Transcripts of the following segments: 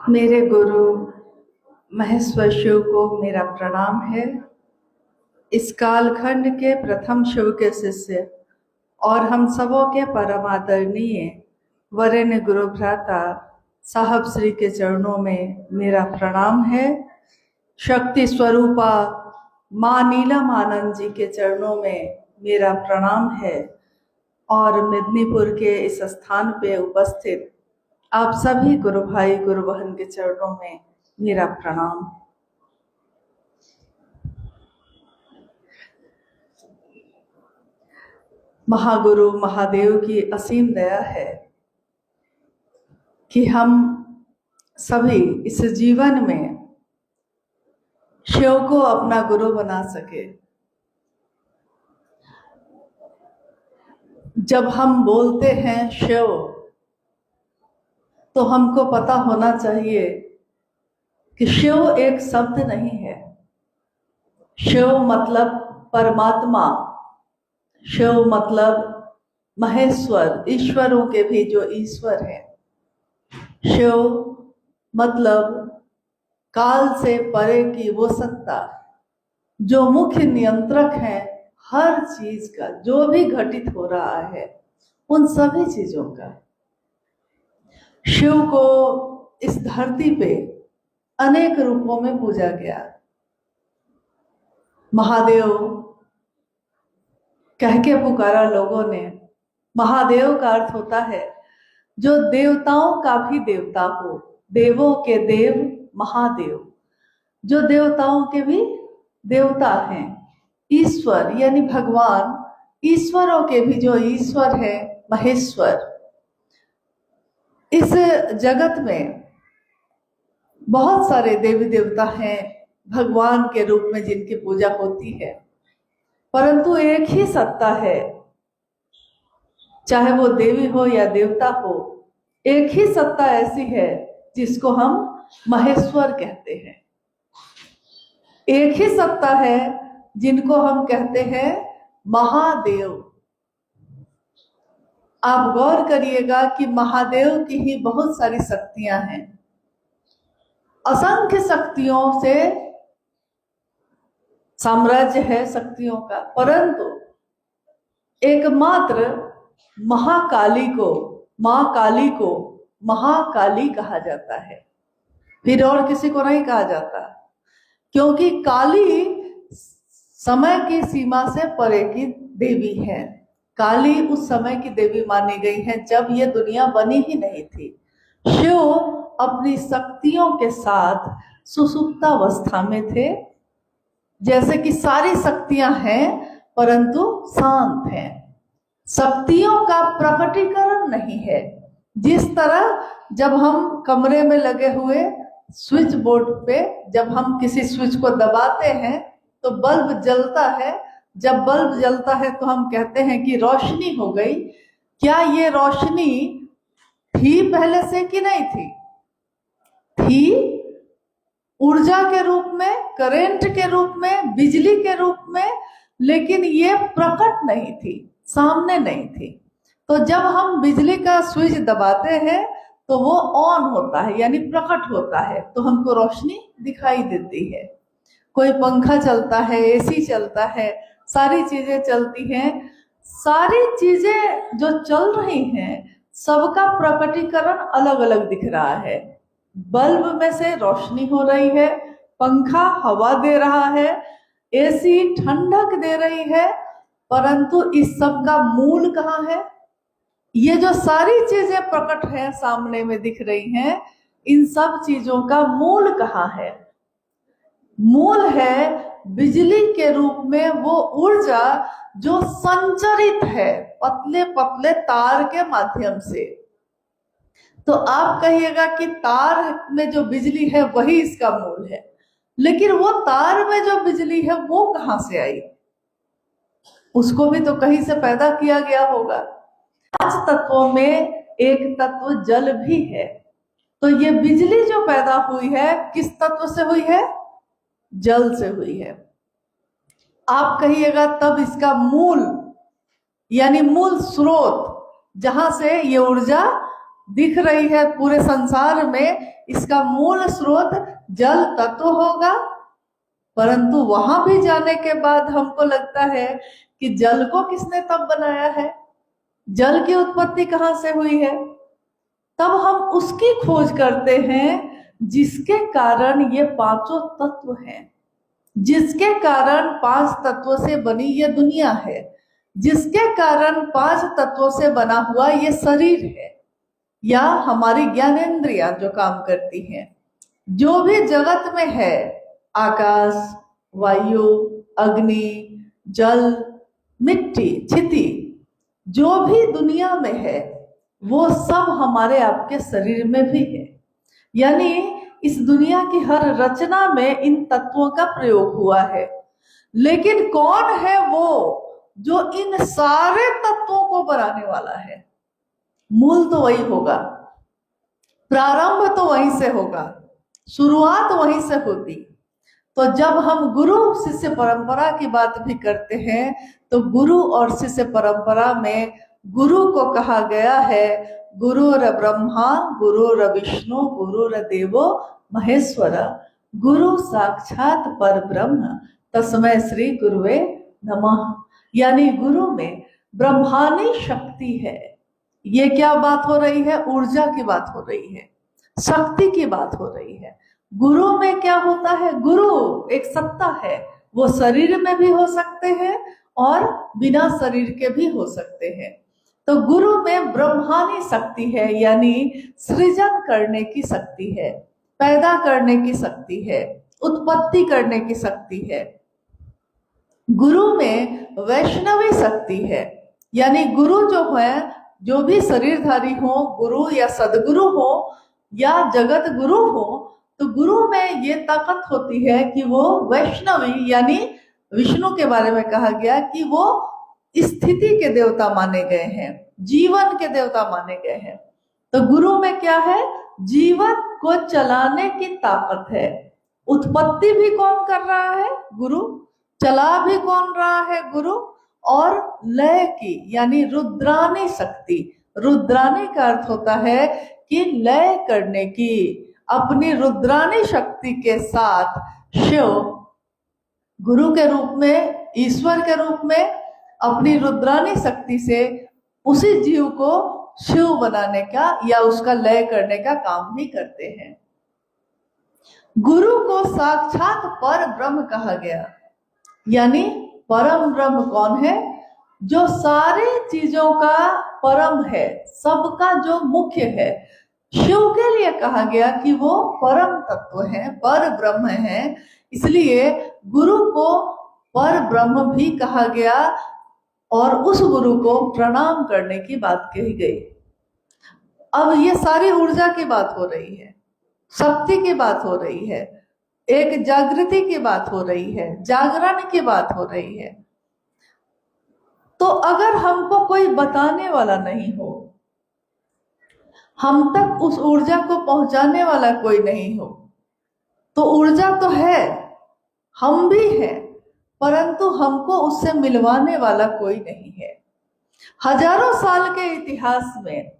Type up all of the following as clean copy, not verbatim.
मेरे गुरु महेश्वर शिव को मेरा प्रणाम है। इस कालखंड के प्रथम शिव के शिष्य और हम सबों के परम आदरणीय वरेण्य गुरु भ्राता साहब श्री के चरणों में मेरा प्रणाम है। शक्ति स्वरूपा माँ नीलम आनंद जी के चरणों में मेरा प्रणाम है और मेदिनीपुर के इस स्थान पे उपस्थित आप सभी गुरु भाई गुरु बहन के चरणों में मेरा प्रणाम। महागुरु महादेव की असीम दया है कि हम सभी इस जीवन में शिव को अपना गुरु बना सके। जब हम बोलते हैं शिव तो हमको पता होना चाहिए कि शिव एक शब्द नहीं है। शिव मतलब परमात्मा, शिव मतलब महेश्वर, ईश्वरों के भी जो ईश्वर है। शिव मतलब काल से परे की वो सत्ता जो मुख्य नियंत्रक है हर चीज का, जो भी घटित हो रहा है उन सभी चीजों का। शिव को इस धरती पे अनेक रूपों में पूजा गया। महादेव कह के पुकारा लोगों ने। महादेव का अर्थ होता है जो देवताओं का भी देवता हो, देवों के देव महादेव, जो देवताओं के भी देवता हैं। ईश्वर यानी भगवान, ईश्वरों के भी जो ईश्वर है महेश्वर। इस जगत में बहुत सारे देवी देवता हैं भगवान के रूप में जिनकी पूजा होती है, परंतु एक ही सत्ता है, चाहे वो देवी हो या देवता हो, एक ही सत्ता ऐसी है जिसको हम महेश्वर कहते हैं। एक ही सत्ता है जिनको हम कहते हैं महादेव। आप गौर करिएगा कि महादेव की ही बहुत सारी शक्तियां हैं, असंख्य शक्तियों से साम्राज्य है शक्तियों का, परंतु एकमात्र महाकाली को, मां काली को महाकाली कहा जाता है, फिर और किसी को नहीं कहा जाता, क्योंकि काली समय की सीमा से परे की देवी है। काली उस समय की देवी मानी गई है जब ये दुनिया बनी ही नहीं थी। शिव अपनी शक्तियों के साथ सुसुप्तावस्था में थे, जैसे कि सारी शक्तियां हैं परंतु शांत हैं। शक्तियों का प्रकटीकरण नहीं है। जिस तरह जब हम कमरे में लगे हुए स्विच बोर्ड पे जब हम किसी स्विच को दबाते हैं तो बल्ब जलता है। जब बल्ब जलता है तो हम कहते हैं कि रोशनी हो गई। क्या ये रोशनी थी पहले से कि नहीं थी? थी, ऊर्जा के रूप में, करंट के रूप में, बिजली के रूप में, लेकिन ये प्रकट नहीं थी, सामने नहीं थी। तो जब हम बिजली का स्विच दबाते हैं तो वो ऑन होता है यानी प्रकट होता है, तो हमको रोशनी दिखाई देती है। कोई पंखा चलता है, एसी चलता है, सारी चीजें चलती हैं। सारी चीजें जो चल रही हैं सबका प्रकटीकरण अलग अलग दिख रहा है। बल्ब में से रोशनी हो रही है, पंखा हवा दे रहा है, एसी ठंडक दे रही है, परंतु इस सब का मूल कहाँ है? ये जो सारी चीजें प्रकट है, सामने में दिख रही हैं, इन सब चीजों का मूल कहाँ है? मूल है बिजली के रूप में वो ऊर्जा जो संचरित है पतले पतले तार के माध्यम से। तो आप कहिएगा कि तार में जो बिजली है वही इसका मूल है, लेकिन वो तार में जो बिजली है वो कहां से आई? उसको भी तो कहीं से पैदा किया गया होगा। 5 तत्वों में एक तत्व जल भी है, तो ये बिजली जो पैदा हुई है किस तत्व से हुई है? जल से हुई है। आप कहिएगा तब इसका मूल यानी मूल स्रोत जहां से ये ऊर्जा दिख रही है पूरे संसार में, इसका मूल स्रोत जल तत्व होगा। परंतु वहां भी जाने के बाद हमको लगता है कि जल को किसने तब बनाया है, जल की उत्पत्ति कहां से हुई है। तब हम उसकी खोज करते हैं जिसके कारण ये पांचों तत्व हैं, जिसके कारण पांच तत्वों से बनी ये दुनिया है, जिसके कारण पांच तत्वों से बना हुआ ये शरीर है या हमारी ज्ञानेंद्रियां जो काम करती हैं। जो भी जगत में है, आकाश, वायु, अग्नि, जल, मिट्टी, क्षिति, जो भी दुनिया में है वो सब हमारे आपके शरीर में भी है। यानी इस दुनिया की हर रचना में इन तत्वों का प्रयोग हुआ है। लेकिन कौन है वो जो इन सारे तत्वों को बनाने वाला है? मूल तो वही होगा, प्रारंभ तो वहीं से होगा, शुरुआत वहीं से होती। तो जब हम गुरु शिष्य परंपरा की बात भी करते हैं तो गुरु और शिष्य परंपरा में गुरु को कहा गया है गुरुर ब्रह्मा गुरुर विष्णु गुरुर देवो महेश्वर, गुरु साक्षात पर ब्रह्म तस्मै श्री गुरुवे नमः। यानी गुरु में ब्रह्मानी शक्ति है। ये क्या बात हो रही है? ऊर्जा की बात हो रही है, शक्ति की बात हो रही है। गुरु में क्या होता है? गुरु एक सत्ता है, वो शरीर में भी हो सकते हैं और बिना शरीर के भी हो सकते हैं। तो गुरु में ब्रह्मानी शक्ति है, यानी सृजन करने की शक्ति है, पैदा करने की शक्ति है, उत्पत्ति करने की शक्ति है। गुरु में वैष्णवी शक्ति है, यानी गुरु जो है, जो भी शरीरधारी हो, गुरु या सदगुरु हो या जगत गुरु हो, तो गुरु में ये ताकत होती है कि वो वैष्णवी, यानी विष्णु के बारे में कहा गया कि वो स्थिति के देवता माने गए हैं, जीवन के देवता माने गए हैं। तो गुरु में क्या है? जीवन को चलाने की ताकत है। उत्पत्ति भी कौन कर रहा है? गुरु। चला भी कौन रहा है? गुरु। और लय की, यानी रुद्रानी शक्ति, रुद्रानी का अर्थ होता है कि लय करने की, अपनी रुद्रानी शक्ति के साथ शिव गुरु के रूप में, ईश्वर के रूप में अपनी रुद्रानी शक्ति से उसी जीव को शिव बनाने का या उसका लय करने का काम भी करते हैं। गुरु को साक्षात पर ब्रह्म कहा गया, यानी परम ब्रह्म कौन है? जो सारी चीजों का परम है, सबका जो मुख्य है। शिव के लिए कहा गया कि वो परम तत्व है, पर ब्रह्म है, इसलिए गुरु को पर ब्रह्म भी कहा गया और उस गुरु को प्रणाम करने की बात कही गई। अब ये सारी ऊर्जा की बात हो रही है, शक्ति की बात हो रही है, एक जागृति की बात हो रही है, जागरण की बात हो रही है। तो अगर हमको कोई बताने वाला नहीं हो, हम तक उस ऊर्जा को पहुंचाने वाला कोई नहीं हो, तो ऊर्जा तो है, हम भी हैं, परंतु हमको उससे मिलवाने वाला कोई नहीं है। हजारों साल के इतिहास में,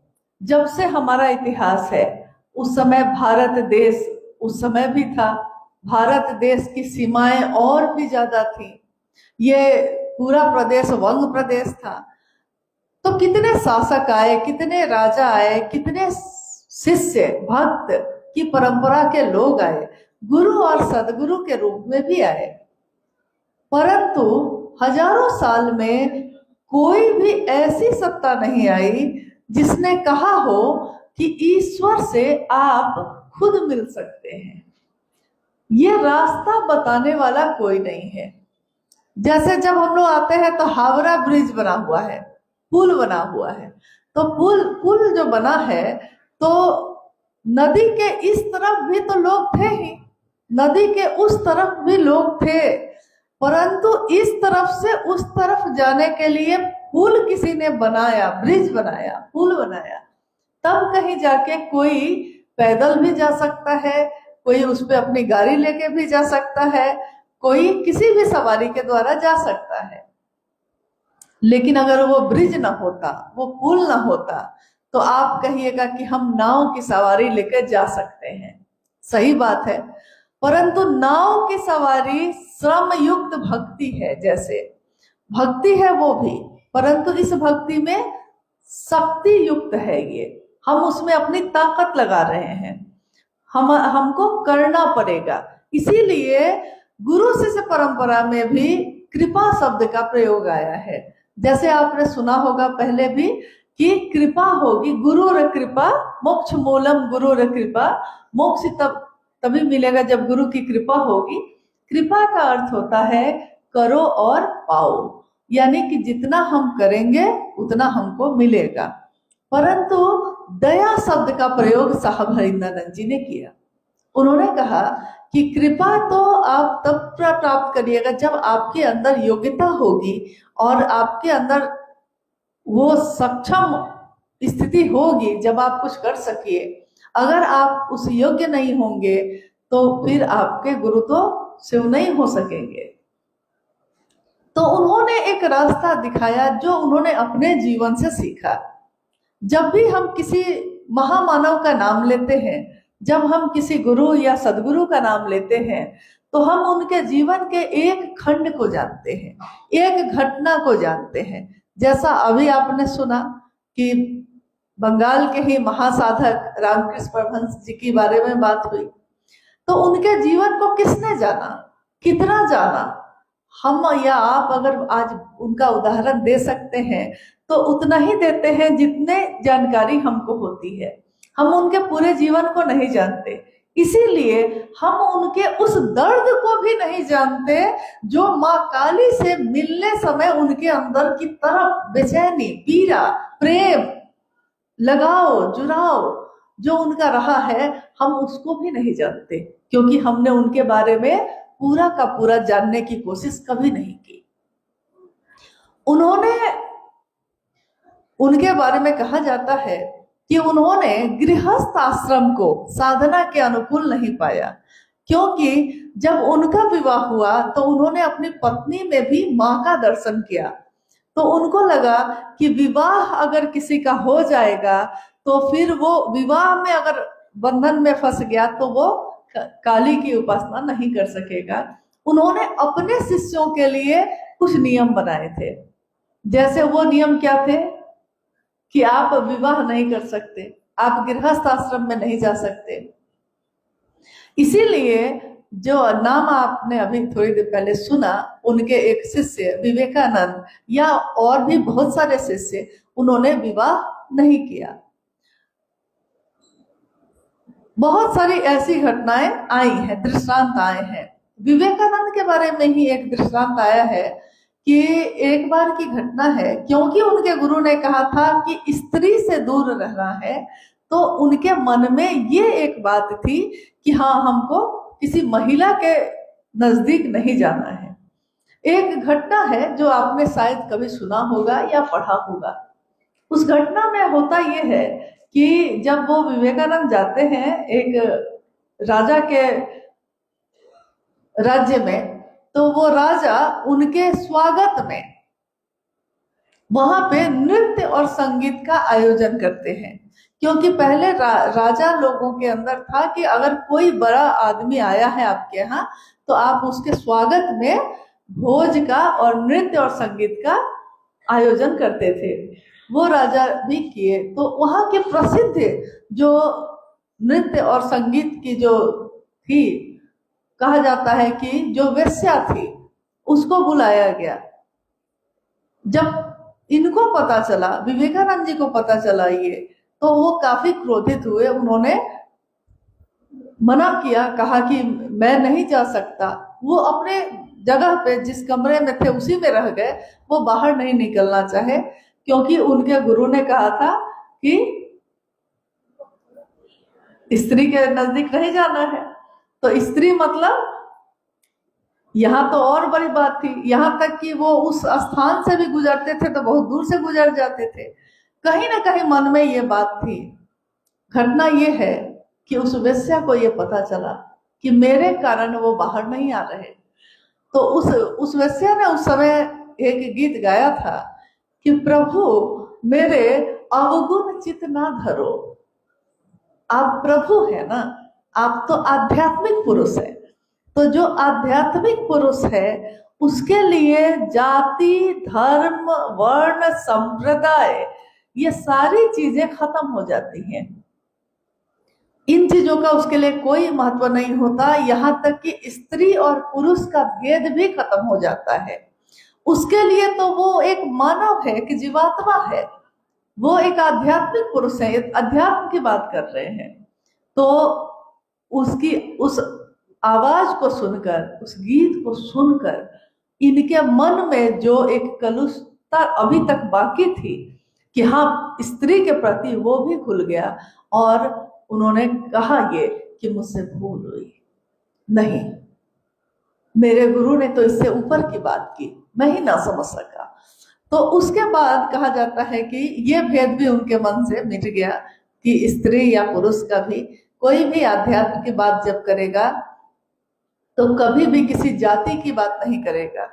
जब से हमारा इतिहास है, उस समय भारत देश, उस समय भी था, भारत देश की सीमाएं और भी ज्यादा थी, ये पूरा प्रदेश वंग प्रदेश था। तो कितने शासक आए, कितने राजा आए, कितने शिष्य भक्त की परंपरा के लोग आए, गुरु और सदगुरु के रूप में भी आए, परंतु हजारों साल में कोई भी ऐसी सत्ता नहीं आई जिसने कहा हो कि ईश्वर से आप खुद मिल सकते हैं। ये रास्ता बताने वाला कोई नहीं है। जैसे जब हम लोग आते हैं तो हावड़ा ब्रिज बना हुआ है, पुल बना हुआ है, तो पुल जो बना है, तो नदी के इस तरफ भी तो लोग थे ही, नदी के उस तरफ भी लोग थे, परंतु इस तरफ से उस तरफ जाने के लिए पुल किसी ने बनाया, ब्रिज बनाया, पुल बनाया, तब कहीं जाके कोई पैदल भी जा सकता है, कोई उस पे अपनी गाड़ी लेके भी जा सकता है, कोई किसी भी सवारी के द्वारा जा सकता है। लेकिन अगर वो ब्रिज ना होता, वो पुल ना होता, तो आप कहिएगा कि हम नाव की सवारी लेकर जा सकते हैं, सही बात है, परंतु नाव की सवारी श्रम युक्त भक्ति है। जैसे भक्ति है वो भी, परंतु इस भक्ति में शक्ति युक्त है ये, हम उसमें अपनी ताकत लगा रहे हैं, हमको करना पड़ेगा। इसीलिए गुरु शिष्य परंपरा में भी कृपा शब्द का प्रयोग आया है। जैसे आपने सुना होगा पहले भी कि कृपा होगी, गुरु र कृपा मोक्ष मूलम, गुरु र कृपा मोक्ष तभी मिलेगा जब गुरु की कृपा होगी। कृपा का अर्थ होता है करो और पाओ, यानी कि जितना हम करेंगे उतना हमको मिलेगा। परंतु दया शब्द का प्रयोग साहब हरिंद्रानंद जी ने किया। उन्होंने कहा कि कृपा तो आप तब प्राप्त करिएगा जब आपके अंदर योग्यता होगी और आपके अंदर वो सक्षम स्थिति होगी जब आप कुछ कर सकिए। अगर आप उस योग्य नहीं होंगे तो फिर आपके गुरु तो शिव नहीं हो सकेंगे। तो उन्होंने एक रास्ता दिखाया जो उन्होंने अपने जीवन से सीखा। जब भी हम किसी महामानव का नाम लेते हैं, जब हम किसी गुरु या सदगुरु का नाम लेते हैं, तो हम उनके जीवन के एक खंड को जानते हैं, एक घटना को जानते हैं। जैसा अभी आपने सुना कि बंगाल के ही महासाधक रामकृष्ण परमहंस जी के बारे में बात हुई, तो उनके जीवन को किसने जाना, कितना जाना? हम या आप अगर आज उनका उदाहरण दे सकते हैं तो उतना ही देते हैं जितने जानकारी हमको होती है। हम उनके पूरे जीवन को नहीं जानते, इसीलिए हम उनके उस दर्द को भी नहीं जानते जो माँ काली से मिलने समय उनके अंदर की तरफ बेचैनी, पीड़ा, प्रेम, लगाओ, जुड़ाव जो उनका रहा है, हम उसको भी नहीं जानते, क्योंकि हमने उनके बारे में पूरा का पूरा जानने की कोशिश कभी नहीं की। उनके बारे में कहा जाता है कि उन्होंने गृहस्थ आश्रम को साधना के अनुकूल नहीं पाया, क्योंकि जब उनका विवाह हुआ तो उन्होंने अपनी पत्नी में भी माँ का दर्शन किया। तो उनको लगा कि विवाह अगर किसी का हो जाएगा तो फिर वो विवाह में अगर बंधन में फंस गया तो वो काली की उपासना नहीं कर सकेगा। उन्होंने अपने शिष्यों के लिए कुछ नियम बनाए थे। जैसे वो नियम क्या थे कि आप विवाह नहीं कर सकते, आप गृहस्थ आश्रम में नहीं जा सकते। इसीलिए जो नाम आपने अभी थोड़ी देर पहले सुना, उनके एक शिष्य विवेकानंद या और भी बहुत सारे शिष्य, उन्होंने विवाह नहीं किया। बहुत सारी ऐसी घटनाएं आई हैं, दृष्टांत आए हैं। विवेकानंद के बारे में ही एक दृष्टांत आया है कि एक बार की घटना है, क्योंकि उनके गुरु ने कहा था कि स्त्री से दूर रहना है, तो उनके मन में ये एक बात थी कि हाँ, हमको किसी महिला के नजदीक नहीं जाना है। एक घटना है जो आपने शायद कभी सुना होगा या पढ़ा होगा। उस घटना में होता ये है कि जब वो विवेकानंद जाते हैं एक राजा के राज्य में, तो वो राजा उनके स्वागत में वहां पे नृत्य और संगीत का आयोजन करते हैं। क्योंकि पहले राजा लोगों के अंदर था कि अगर कोई बड़ा आदमी आया है आपके यहाँ तो आप उसके स्वागत में भोज का और नृत्य और संगीत का आयोजन करते थे। वो राजा भी किए। तो वहां के प्रसिद्ध जो नृत्य और संगीत की जो थी, कहा जाता है कि जो वेश्या थी उसको बुलाया गया। जब इनको पता चला, विवेकानंद जी को पता चला ये, तो वो काफी क्रोधित हुए। उन्होंने मना किया, कहा कि मैं नहीं जा सकता। वो अपने जगह पे जिस कमरे में थे उसी में रह गए, वो बाहर नहीं निकलना चाहे, क्योंकि उनके गुरु ने कहा था कि स्त्री के नजदीक नहीं जाना है। तो स्त्री मतलब यहाँ तो और बड़ी बात थी, यहाँ तक कि वो उस स्थान से भी गुजरते थे तो बहुत दूर से गुजर जाते थे। कहीं ना कहीं मन में ये बात थी। घटना ये है कि उस वेश्या को ये पता चला कि मेरे कारण वो बाहर नहीं आ रहे। तो उस वेश्या ने उस समय एक गीत गाया था कि प्रभु मेरे अवगुण चित ना धरो। आप प्रभु है ना, आप तो आध्यात्मिक पुरुष है। तो जो आध्यात्मिक पुरुष है उसके लिए जाति, धर्म, वर्ण, संप्रदाय, ये सारी चीजें खत्म हो जाती हैं। इन चीजों का उसके लिए कोई महत्व नहीं होता। यहाँ तक कि स्त्री और पुरुष का भेद भी खत्म हो जाता है। उसके लिए तो वो एक मानव है, कि जीवात्मा है, वो एक आध्यात्मिक पुरुष है। अध्यात्म की बात कर रहे हैं। तो उसकी उस आवाज को सुनकर, उस गीत को सुनकर इनके मन में जो एक कलुषता अभी तक बाकी थी कि हाँ स्त्री के प्रति, वो भी खुल गया। और उन्होंने कहा ये कि मुझसे भूल हुई नहीं, मेरे गुरु ने तो इससे ऊपर की बात की, मैं ही ना समझ सका। तो उसके बाद कहा जाता है कि ये भेद भी उनके मन से मिट गया कि स्त्री या पुरुष का भी, कोई भी आध्यात्म की बात जब करेगा तो कभी भी किसी जाति की बात नहीं करेगा,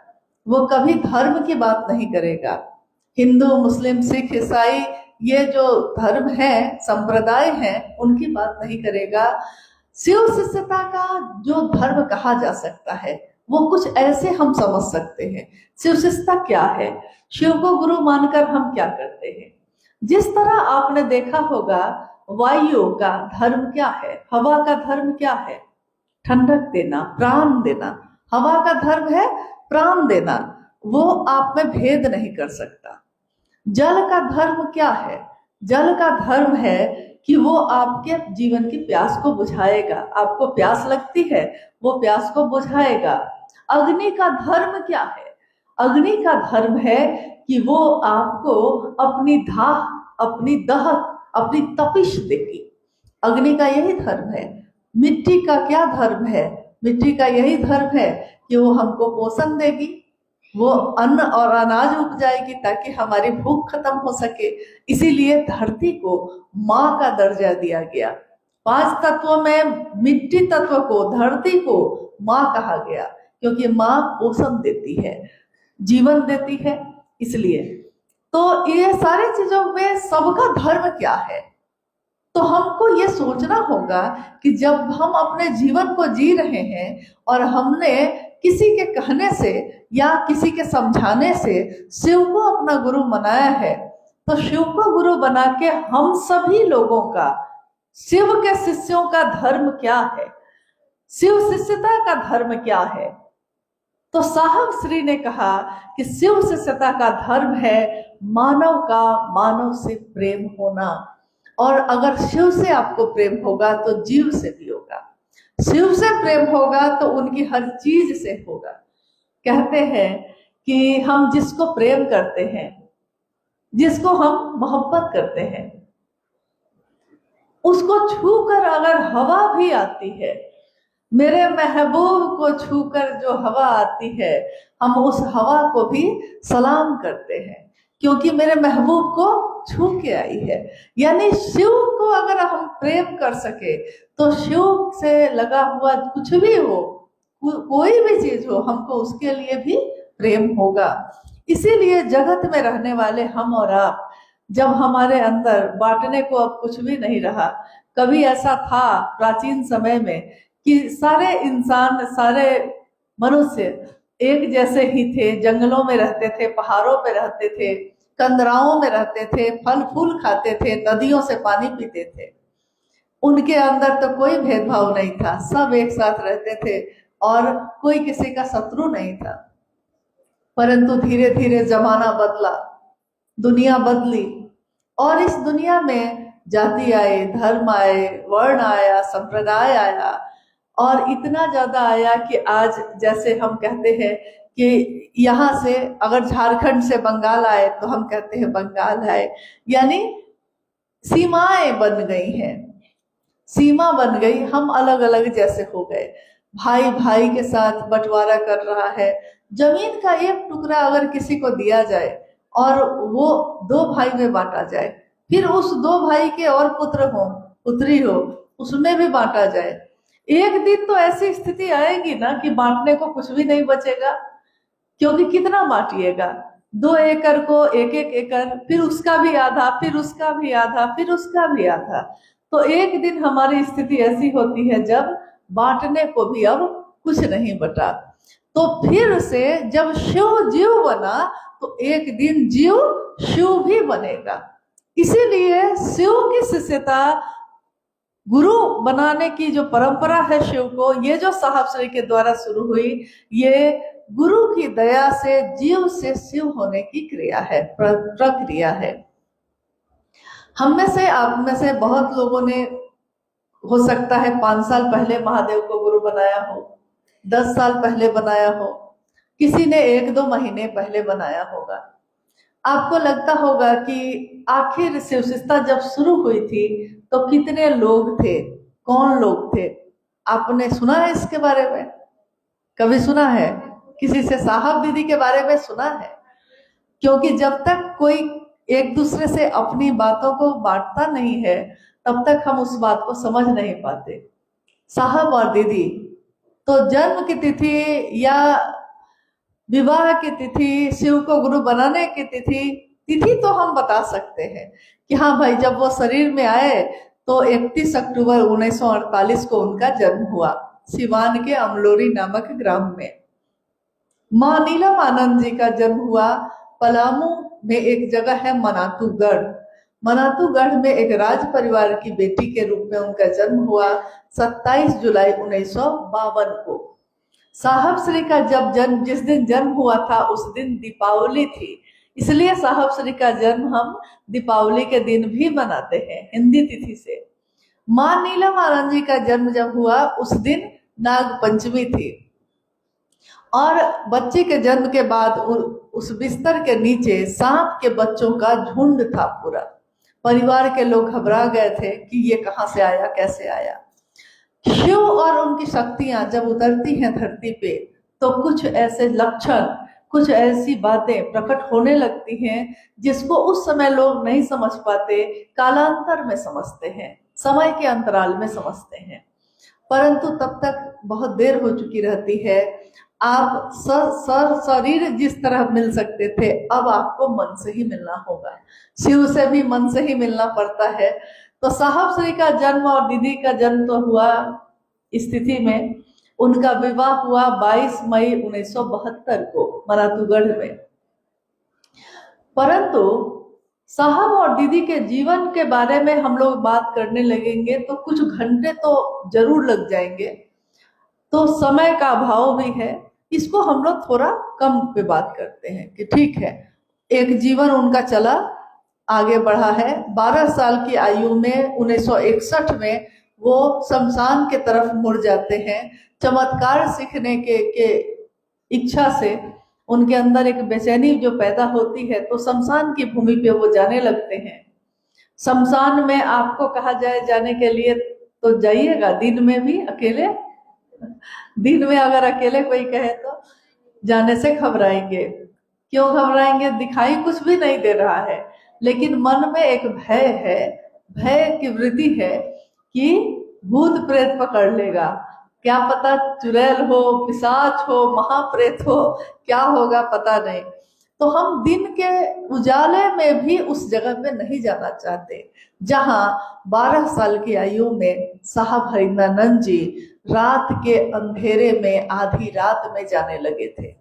वो कभी धर्म की बात नहीं करेगा। हिंदू, मुस्लिम, सिख, ईसाई, ये जो धर्म है, संप्रदाय है, उनकी बात नहीं करेगा। शिव शिष्यता का जो धर्म कहा जा सकता है वो कुछ ऐसे हम समझ सकते हैं। शिव शिष्यता क्या है? शिव को गुरु मानकर हम क्या करते हैं? जिस तरह आपने देखा होगा वायु का धर्म क्या है, हवा का धर्म क्या है? ठंडक देना, प्राण देना। हवा का धर्म है प्राण देना, वो आप में भेद नहीं कर सकता। जल का धर्म क्या है? जल का धर्म है कि वो आपके जीवन की प्यास को बुझाएगा। आपको प्यास लगती है, वो प्यास को बुझाएगा। अग्नि का धर्म क्या है? अग्नि का धर्म है कि वो आपको अपनी दाह, अपनी दहक, अपनी तपिश देगी। अग्नि का यही धर्म है। मिट्टी का क्या धर्म है? मिट्टी का यही धर्म है कि वो हमको पोषण देगी, वो अन्न और अनाज उपजाएगी ताकि हमारी भूख खत्म हो सके। इसीलिए धरती को माँ का दर्जा दिया गया। 5 तत्वों में मिट्टी तत्व को, धरती को माँ कहा गया, क्योंकि माँ पोषण देती है, जीवन देती है। इसलिए तो ये सारी चीजों में सबका धर्म क्या है? तो हमको ये सोचना होगा कि जब हम अपने जीवन को जी रहे हैं और हमने किसी के कहने से या किसी के समझाने से शिव को अपना गुरु बनाया है, तो शिव को गुरु बना के हम सभी लोगों का, शिव के शिष्यों का धर्म क्या है? शिव शिष्यता का धर्म क्या है? तो साहब श्री ने कहा कि शिव शिष्यता का धर्म है मानव का मानव से प्रेम होना। और अगर शिव से आपको प्रेम होगा तो जीव से भी होगा। शिव से प्रेम होगा तो उनकी हर चीज से होगा। कहते हैं कि हम जिसको प्रेम करते हैं, जिसको हम मोहब्बत करते हैं, उसको छूकर अगर हवा भी आती है, मेरे महबूब को छूकर जो हवा आती है, हम उस हवा को भी सलाम करते हैं, क्योंकि मेरे महबूब को छू के आई है। यानी शिव को अगर हम प्रेम कर सके तो शिव से लगा हुआ कुछ भी हो, कोई भी चीज हो, हमको उसके लिए भी प्रेम होगा। इसीलिए जगत में रहने वाले हम और आप, जब हमारे अंदर बांटने को अब कुछ भी नहीं रहा। कभी ऐसा था प्राचीन समय में कि सारे इंसान, सारे मनुष्य एक जैसे ही थे, जंगलों में रहते थे, पहाड़ों पे रहते थे, कंदराओं में रहते थे, फल फूल खाते थे, नदियों से पानी पीते थे। उनके अंदर तो कोई भेदभाव नहीं था, सब एक साथ रहते थे और कोई किसी का शत्रु नहीं था। परंतु धीरे धीरे जमाना बदला, दुनिया बदली, और इस दुनिया में जाति आए, धर्म आए, वर्ण आया, संप्रदाय आया, और इतना ज्यादा आया कि आज जैसे हम कहते हैं कि यहाँ से अगर झारखंड से बंगाल आए तो हम कहते हैं बंगाल आए। यानी सीमाएं बन गई हैं, सीमा बन गई, हम अलग अलग जैसे हो गए। भाई भाई के साथ बंटवारा कर रहा है। जमीन का एक टुकड़ा अगर किसी को दिया जाए और वो 2 भाई में बांटा जाए, फिर उस 2 भाई के और पुत्र हो, पुत्री हो, उसमें भी बांटा जाए, एक दिन तो ऐसी स्थिति आएगी ना कि बांटने को कुछ भी नहीं बचेगा। क्योंकि कितना बांटिएगा? 2 एकड़ को 1-1 एकड़, फिर उसका भी आधा, फिर उसका भी आधा, फिर उसका भी आधा। तो एक दिन हमारी स्थिति ऐसी होती है जब बांटने को भी अब कुछ नहीं बचा। तो फिर से जब शिव जीव बना तो एक दिन जीव शिव भी बनेगा। इसीलिए शिव की शिष्यता, गुरु बनाने की जो परंपरा है शिव को, ये जो साहब श्री के द्वारा शुरू हुई, ये गुरु की दया से जीव से शिव होने की क्रिया है, प्रक्रिया है। हम में से, आप में से बहुत लोगों ने हो सकता है 5 साल पहले महादेव को गुरु बनाया हो, 10 साल पहले बनाया हो, किसी ने 1-2 महीने पहले बनाया होगा। आपको लगता होगा कि आखिर शिव शिष्यता जब शुरू हुई थी तो कितने लोग थे, कौन लोग थे? आपने सुना है इसके बारे में? कभी सुना है? किसी से साहब दीदी के बारे में सुना है? क्योंकि जब तक कोई एक दूसरे से अपनी बातों को बांटता नहीं है तब तक हम उस बात को समझ नहीं पाते। साहब और दीदी तो जन्म की तिथि या विवाह की तिथि, शिव को गुरु बनाने की तिथि तो हम बता सकते हैं कि हाँ भाई, जब वो शरीर में आए तो 31 अक्टूबर 1948 को उनका जन्म हुआ, सिवान के अमलोरी नामक ग्राम में। माँ नीलम आनंद जी का जन्म हुआ पलामू में, एक जगह है मनातूगढ़। मनातूगढ़ में एक राज परिवार की बेटी के रूप में उनका जन्म हुआ 27 जुलाई 1952 को। साहब श्री का जब जन्म, जिस दिन जन्म हुआ था उस दिन दीपावली थी, इसलिए साहब श्री का जन्म हम दीपावली के दिन भी मनाते हैं, हिंदी तिथि से। माँ नीलम आनंद जी का जन्म जब हुआ उस दिन नाग पंचमी थी, और बच्चे के जन्म के बाद उस बिस्तर के नीचे सांप के बच्चों का झुंड था पूरा। परिवार के लोग घबरा गए थे कि ये कहाँ से आया, कैसे आया। शिव और उनकी शक्तियां जब उतरती हैं धरती पे तो कुछ ऐसे लक्षण, कुछ ऐसी बातें प्रकट होने लगती हैं जिसको उस समय लोग नहीं समझ पाते, कालांतर में समझते हैं, समय के अंतराल में समझते हैं। परंतु तब तक बहुत देर हो चुकी रहती है। आप शरीर जिस तरह मिल सकते थे, अब आपको मन से ही मिलना होगा। शिव से भी मन से ही मिलना पड़ता है। तो साहब श्री का जन्म और दीदी का जन्म तो हुआ स्थिति में, उनका विवाह हुआ 22 मई 1972 को मनातूगढ़ में। परंतु साहब और दीदी के जीवन के बारे में हम लोग बात करने लगेंगे तो कुछ घंटे तो जरूर लग जाएंगे, तो समय का अभाव भी है, इसको हम लोग थोड़ा कम पे बात करते हैं कि ठीक है, एक जीवन उनका चला, आगे बढ़ा है। 12 साल की आयु में 1961 में वो शमशान के तरफ मुड़ जाते हैं। चमत्कार सीखने के इच्छा से उनके अंदर एक बेचैनी जो पैदा होती है, तो शमशान की भूमि पे वो जाने लगते हैं। शमशान में आपको कहा जाए जाने के लिए तो जाइएगा, दिन में भी अकेले, दिन में अगर अकेले कोई कहे तो जाने से घबराएंगे। क्यों घबराएंगे? दिखाई कुछ भी नहीं दे रहा है, लेकिन मन में एक भय है, भय की वृत्ति है कि भूत प्रेत पकड़ लेगा, क्या पता चुड़ैल हो, पिशाच हो, महाप्रेत हो, क्या होगा पता नहीं। तो हम दिन के उजाले में भी उस जगह पे नहीं जाना चाहते जहां 12 साल की आयु में साहब हरिंद्रानंद जी रात के अंधेरे में आधी रात में जाने लगे थे।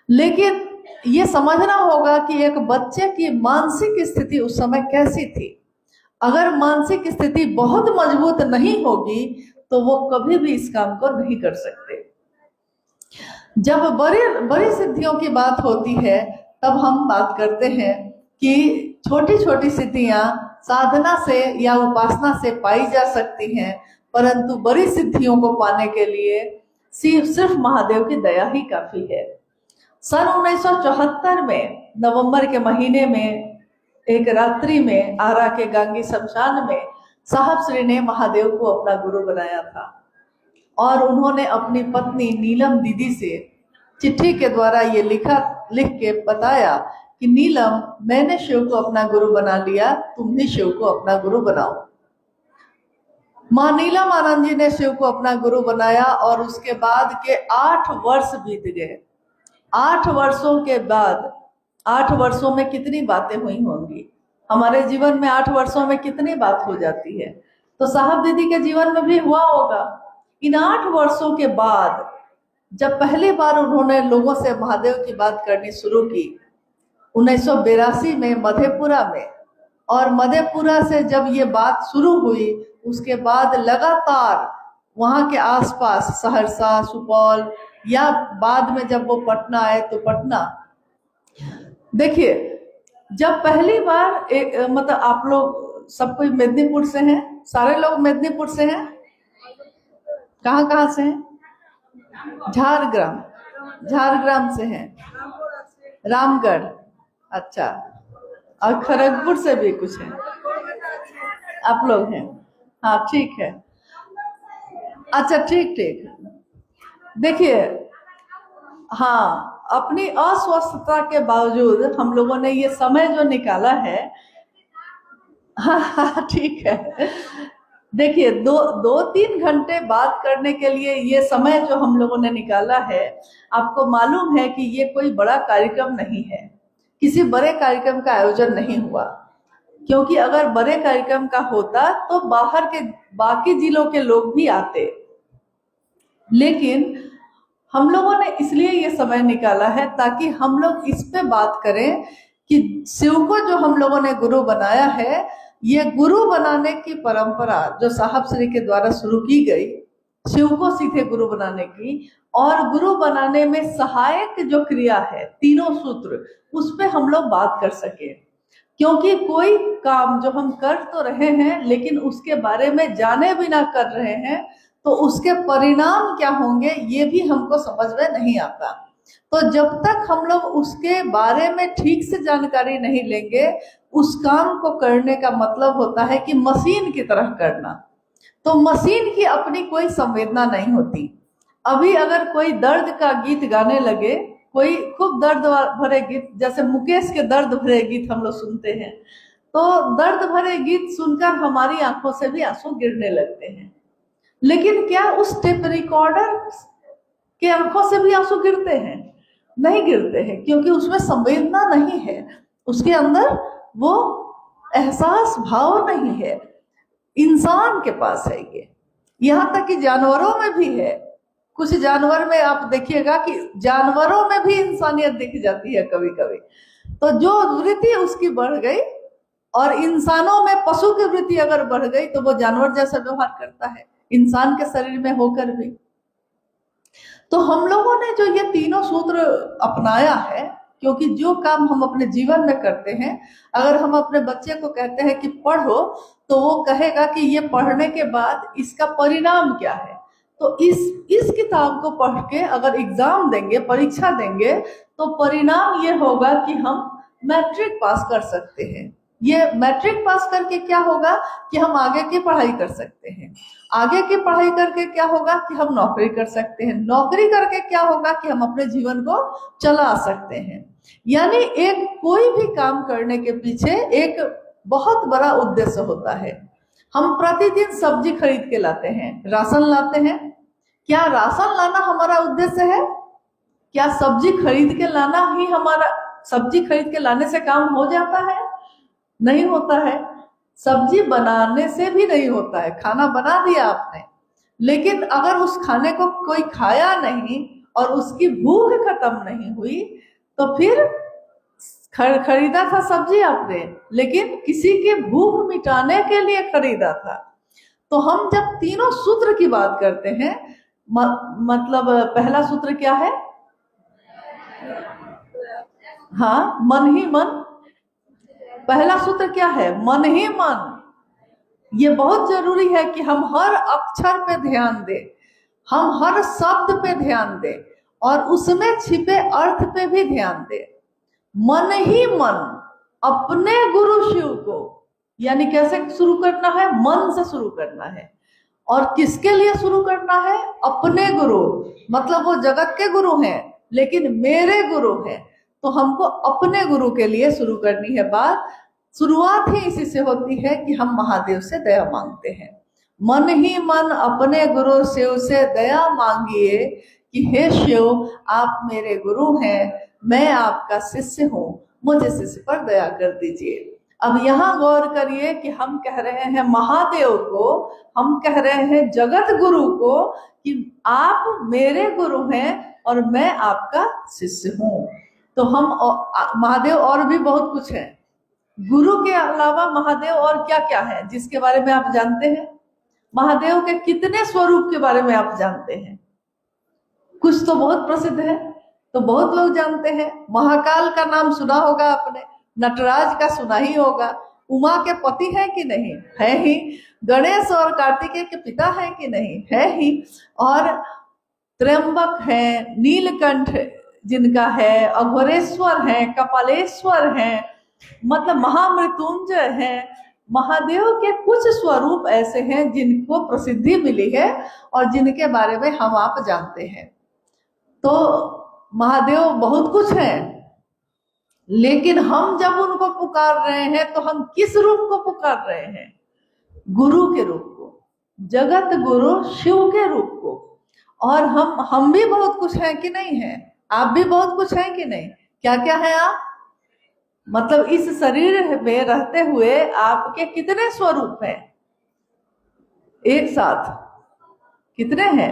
लेकिन ये समझना होगा कि एक बच्चे की मानसिक स्थिति उस समय कैसी थी। अगर मानसिक स्थिति बहुत मजबूत नहीं होगी तो वो कभी भी इस काम को नहीं कर सकते। जब बड़ी सिद्धियों की बात होती है तब हम बात करते हैं कि छोटी छोटी सिद्धियां साधना से या उपासना से पाई जा सकती हैं, परंतु बड़ी सिद्धियों को पाने के लिए सिर्फ महादेव की दया ही काफी है। सन 1974 में नवंबर के महीने में एक रात्रि में आरा के गांगी शमशान में साहब श्री ने महादेव को अपना गुरु बनाया था, और उन्होंने अपनी पत्नी नीलम दीदी से चिट्ठी के द्वारा ये लिख के बताया कि नीलम, मैंने शिव को अपना गुरु बना लिया, तुम भी शिव को अपना गुरु बनाओ। माँ नीलम आनंद जी ने शिव को अपना गुरु बनाया और उसके बाद के 8 वर्ष बीत गए। 8 वर्षों के बाद 8 वर्षों में कितनी बातें हुई होंगी, हमारे जीवन में 8 वर्षों में कितनी बात हो जाती है। तो साहब दीदी के जीवन में भी हुआ होगा। इन 8 वर्षों के बाद जब पहली बार उन्होंने लोगों से महादेव की बात करनी शुरू की 1982 में मधेपुरा में, और मधेपुरा से जब ये बात शुरू हुई उसके बाद लगातार वहाँ के आसपास सहरसा, सुपौल, या बाद में जब वो पटना आए तो पटना। देखिए, जब पहली बार मतलब आप लोग सब कोई मेदिनीपुर से हैं, सारे लोग मेदिनीपुर से हैं, कहाँ कहाँ से हैं? झारग्राम से हैं, रामगढ़, अच्छा, और खड़गपुर से भी कुछ हैं आप लोग हैं। हाँ ठीक है, अच्छा ठीक ठीक। देखिए, हाँ, अपनी अस्वस्थता के बावजूद हम लोगों ने ये समय जो निकाला है, हाँ ठीक है। देखिए, 2-3 घंटे बात करने के लिए ये समय जो हम लोगों ने निकाला है, आपको मालूम है कि ये कोई बड़ा कार्यक्रम नहीं है, किसी बड़े कार्यक्रम का आयोजन नहीं हुआ। क्योंकि अगर बड़े कार्यक्रम का होता तो बाहर के बाकी जिलों के लोग भी आते, लेकिन हम लोगों ने इसलिए ये समय निकाला है ताकि हम लोग इस पे बात करें कि शिव को जो हम लोगों ने गुरु बनाया है, ये गुरु बनाने की परंपरा जो साहब श्री के द्वारा शुरू की गई, शिव को सीधे गुरु बनाने की, और गुरु बनाने में सहायक जो क्रिया है, तीनों सूत्र, उस पे हम लोग बात कर सके। क्योंकि कोई काम जो हम कर तो रहे हैं लेकिन उसके बारे में जाने बिना कर रहे हैं, तो उसके परिणाम क्या होंगे ये भी हमको समझ में नहीं आता। तो जब तक हम लोग उसके बारे में ठीक से जानकारी नहीं लेंगे, उस काम को करने का मतलब होता है कि मशीन की तरह करना। तो मशीन की अपनी कोई संवेदना नहीं होती। अभी अगर कोई दर्द का गीत गाने लगे, कोई खूब दर्द भरे गीत, जैसे मुकेश के दर्द भरे गीत हम लोग सुनते हैं, तो दर्द भरे गीत सुनकर हमारी आंखों से भी आंसू गिरने लगते हैं। लेकिन क्या उस टेप रिकॉर्डर के आंखों से भी आंसू गिरते हैं? नहीं गिरते हैं, क्योंकि उसमें संवेदना नहीं है, उसके अंदर वो एहसास भाव नहीं है। इंसान के पास है ये, यहाँ तक कि जानवरों में भी है। कुछ जानवर में आप देखिएगा कि जानवरों में भी इंसानियत दिख जाती है कभी कभी। तो जो वृत्ति उसकी बढ़ गई, और इंसानों में पशु की वृत्ति अगर बढ़ गई तो वो जानवर जैसा व्यवहार करता है इंसान के शरीर में होकर भी। तो हम लोगों ने जो ये तीनों सूत्र अपनाया है, क्योंकि जो काम हम अपने जीवन में करते हैं, अगर हम अपने बच्चे को कहते हैं कि पढ़ो, तो वो कहेगा कि ये पढ़ने के बाद इसका परिणाम क्या है। तो इस किताब को पढ़ के अगर एग्जाम देंगे, परीक्षा देंगे, तो परिणाम ये होगा कि हम मैट्रिक पास कर सकते हैं। ये मैट्रिक पास करके क्या होगा कि हम आगे की पढ़ाई कर सकते हैं। आगे की पढ़ाई करके क्या होगा कि हम नौकरी कर सकते हैं। नौकरी करके क्या होगा कि हम अपने जीवन को चला सकते हैं। यानी एक कोई भी काम करने के पीछे एक बहुत बड़ा उद्देश्य होता है। हम प्रतिदिन सब्जी खरीद के लाते हैं, राशन लाते हैं। क्या राशन लाना हमारा उद्देश्य है? क्या सब्जी खरीद के लाना ही हमारा, सब्जी खरीद के लाने से काम हो जाता है? नहीं होता है। सब्जी बनाने से भी नहीं होता है। खाना बना दिया आपने, लेकिन अगर उस खाने को कोई खाया नहीं और उसकी भूख खत्म नहीं हुई, तो फिर खरीदा था सब्जी आपने, लेकिन किसी की भूख मिटाने के लिए खरीदा था। तो हम जब तीनों सूत्र की बात करते हैं, मतलब पहला सूत्र क्या है? हाँ, मन ही मन। पहला सूत्र क्या है? मन ही मन। ये बहुत जरूरी है कि हम हर अक्षर पे ध्यान दें, हम हर शब्द पे ध्यान दें, और उसमें छिपे अर्थ पे भी ध्यान दें। मन ही मन, अपने गुरु शिव को, यानी कैसे शुरू करना है? मन से शुरू करना है। और किसके लिए शुरू करना है? अपने गुरु, मतलब वो जगत के गुरु हैं लेकिन मेरे गुरु हैं, तो हमको अपने गुरु के लिए शुरू करनी है बात। शुरुआत ही इसी से होती है कि हम महादेव से दया मांगते हैं। मन ही मन अपने गुरु शिव से दया मांगिए कि हे शिव, आप मेरे गुरु हैं, मैं आपका शिष्य हूँ, मुझे शिष्य पर दया कर दीजिए। अब यहाँ गौर करिए कि हम कह रहे हैं महादेव को, हम कह रहे हैं जगत गुरु को कि आप मेरे गुरु हैं और मैं आपका शिष्य हूँ। तो हम महादेव और भी बहुत कुछ है, गुरु के अलावा महादेव और क्या क्या है जिसके बारे में आप जानते हैं? महादेव के कितने स्वरूप के बारे में आप जानते हैं? कुछ तो बहुत प्रसिद्ध है, तो बहुत लोग जानते हैं। महाकाल का नाम सुना होगा आपने, नटराज का सुना ही होगा, उमा के पति है कि नहीं? है ही। गणेश और कार्तिकेय के पिता है कि नहीं? है ही। और त्र्यंबक है, नीलकंठ जिनका है, अघोरेश्वर है, कपालेश्वर है, मतलब महामृत्युंजय है। महादेव के कुछ स्वरूप ऐसे हैं जिनको प्रसिद्धि मिली है और जिनके बारे में हम आप जानते हैं। तो महादेव बहुत कुछ है, लेकिन हम जब उनको पुकार रहे हैं तो हम किस रूप को पुकार रहे हैं? गुरु के रूप को, जगत गुरु शिव के रूप को। और हम भी बहुत कुछ हैं कि नहीं है? आप भी बहुत कुछ हैं कि नहीं? क्या क्या है आप? मतलब इस शरीर में रहते हुए आपके कितने स्वरूप हैं एक साथ? कितने हैं?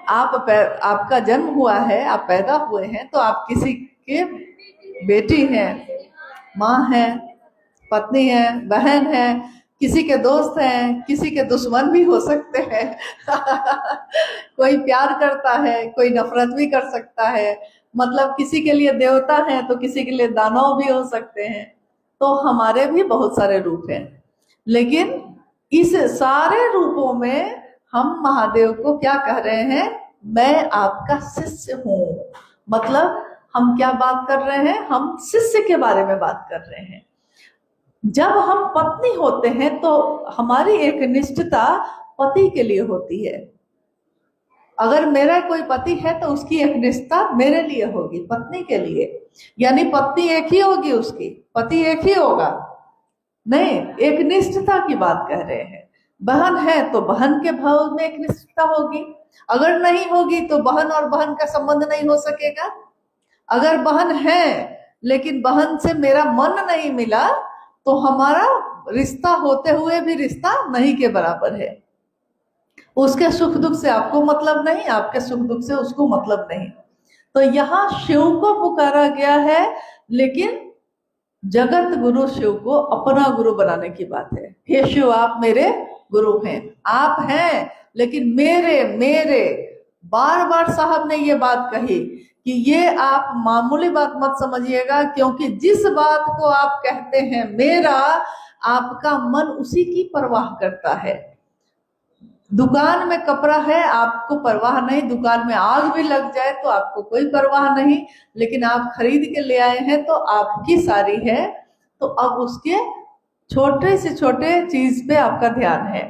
आपका जन्म हुआ है, आप पैदा हुए हैं, तो आप किसी के बेटी हैं, माँ है, पत्नी है, बहन है, किसी के दोस्त हैं, किसी के दुश्मन भी हो सकते हैं कोई प्यार करता है, कोई नफरत भी कर सकता है। मतलब किसी के लिए देवता है तो किसी के लिए दानव भी हो सकते हैं। तो हमारे भी बहुत सारे रूप हैं, लेकिन इस सारे रूपों में हम महादेव को क्या कह रहे हैं? मैं आपका शिष्य हूँ। मतलब हम क्या बात कर रहे हैं? हम शिष्य के बारे में बात कर रहे हैं। जब हम पत्नी होते हैं तो हमारी एक निष्ठता पति के लिए होती है। अगर मेरा कोई पति है तो उसकी एक निष्ठा मेरे लिए होगी, पत्नी के लिए। यानी पत्नी एक ही होगी, उसकी पति एक ही होगा नहीं, एक निष्ठता की बात कह रहे हैं। बहन है तो बहन के भाव में एक निष्ठता होगी, अगर नहीं होगी तो बहन और बहन का संबंध नहीं हो सकेगा। अगर बहन है लेकिन बहन से मेरा मन नहीं मिला तो हमारा रिश्ता होते हुए भी रिश्ता नहीं के बराबर है। उसके सुख दुख से आपको मतलब नहीं, आपके सुख दुख से उसको मतलब नहीं। तो यहाँ शिव को पुकारा गया है, लेकिन जगत गुरु शिव को अपना गुरु बनाने की बात है। हे शिव, आप मेरे गुरु हैं, आप हैं, लेकिन मेरे मेरे बार बार साहब ने ये बात कही कि ये आप मामूली बात मत समझिएगा, क्योंकि जिस बात को आप कहते हैं मेरा, आपका मन उसी की परवाह करता है। दुकान में कपड़ा है, आपको परवाह नहीं, दुकान में आग भी लग जाए तो आपको कोई परवाह नहीं, लेकिन आप खरीद के ले आए हैं तो आपकी सारी है, तो अब उसके छोटे से छोटे चीज पे आपका ध्यान है।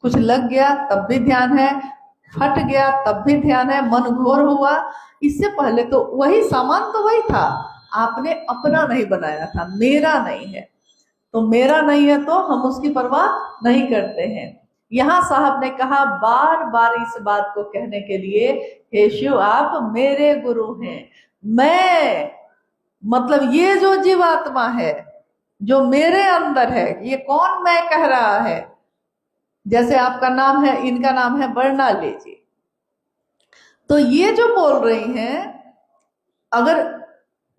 कुछ लग गया तब भी ध्यान है, फट गया तब भी ध्यान है, मन घोर हुआ, इससे पहले तो वही सामान तो वही था, आपने अपना नहीं बनाया था, मेरा नहीं है। तो मेरा नहीं है तो हम उसकी परवाह नहीं करते हैं। यहाँ साहब ने कहा बार बार इस बात को कहने के लिए, हे शिव, आप मेरे गुरु हैं। मैं मतलब ये जो जीवात्मा है जो मेरे अंदर है, ये कौन मैं कह रहा है? जैसे आपका नाम है, इनका नाम है बर्णाली जी, तो ये जो बोल रही हैं, अगर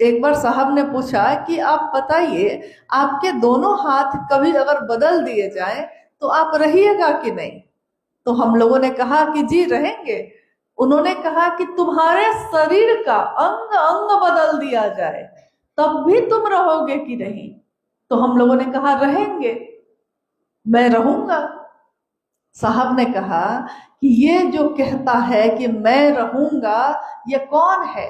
एक बार साहब ने पूछा कि आप बताइए, आपके दोनों हाथ कभी अगर बदल दिए जाए तो आप रहिएगा कि नहीं? तो हम लोगों ने कहा कि जी रहेंगे। उन्होंने कहा कि तुम्हारे शरीर का अंग अंग बदल दिया जाए तब भी तुम रहोगे कि नहीं? तो हम लोगों ने कहा रहेंगे, मैं रहूंगा। साहब ने कहा कि ये जो कहता है कि मैं रहूंगा, ये कौन है?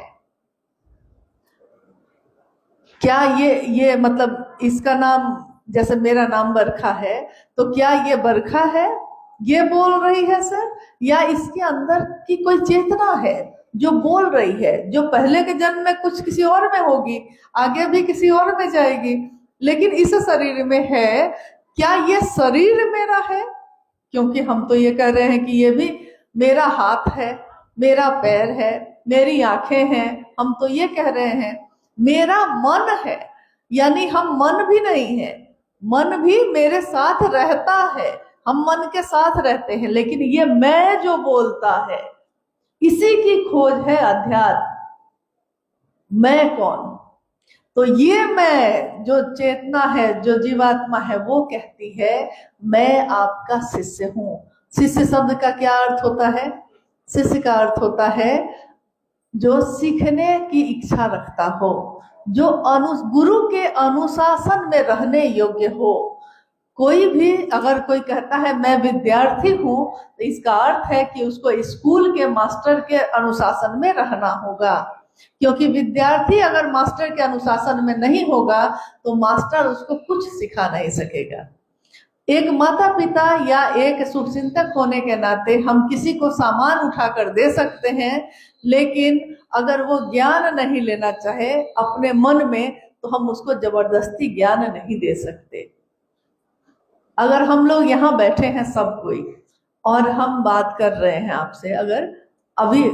क्या ये मतलब इसका नाम, जैसे मेरा नाम बरखा है, तो क्या ये बरखा है ये बोल रही है सर, या इसके अंदर की कोई चेतना है जो बोल रही है, जो पहले के जन्म में कुछ किसी और में होगी, आगे भी किसी और में जाएगी, लेकिन इस शरीर में है? क्या ये शरीर मेरा है? क्योंकि हम तो ये कह रहे हैं कि ये भी मेरा हाथ है, मेरा पैर है, मेरी आंखें हैं, हम तो ये कह रहे हैं। मेरा मन है, यानी हम मन भी नहीं है, मन भी मेरे साथ रहता है, हम मन के साथ रहते हैं, लेकिन ये मैं जो बोलता है, इसी की खोज है अध्यात्म। मैं कौन? तो ये मैं जो चेतना है, जो जीवात्मा है, वो कहती है मैं आपका शिष्य हूं। शिष्य शब्द का क्या अर्थ होता है? शिष्य का अर्थ होता है जो सीखने की इच्छा रखता हो, जो गुरु के अनुशासन में रहने योग्य हो। कोई भी अगर कोई कहता है मैं विद्यार्थी हूं, तो इसका अर्थ है कि उसको स्कूल के मास्टर के अनुशासन में रहना होगा, क्योंकि विद्यार्थी अगर मास्टर के अनुशासन में नहीं होगा तो मास्टर उसको कुछ सिखा नहीं सकेगा। एक माता पिता या एक शुभचिंतक होने के नाते हम किसी को सामान उठाकर दे सकते हैं, लेकिन अगर वो ज्ञान नहीं लेना चाहे अपने मन में, तो हम उसको जबरदस्ती ज्ञान नहीं दे सकते। अगर हम लोग यहाँ बैठे हैं सब कोई, और हम बात कर रहे हैं आपसे, अगर अभी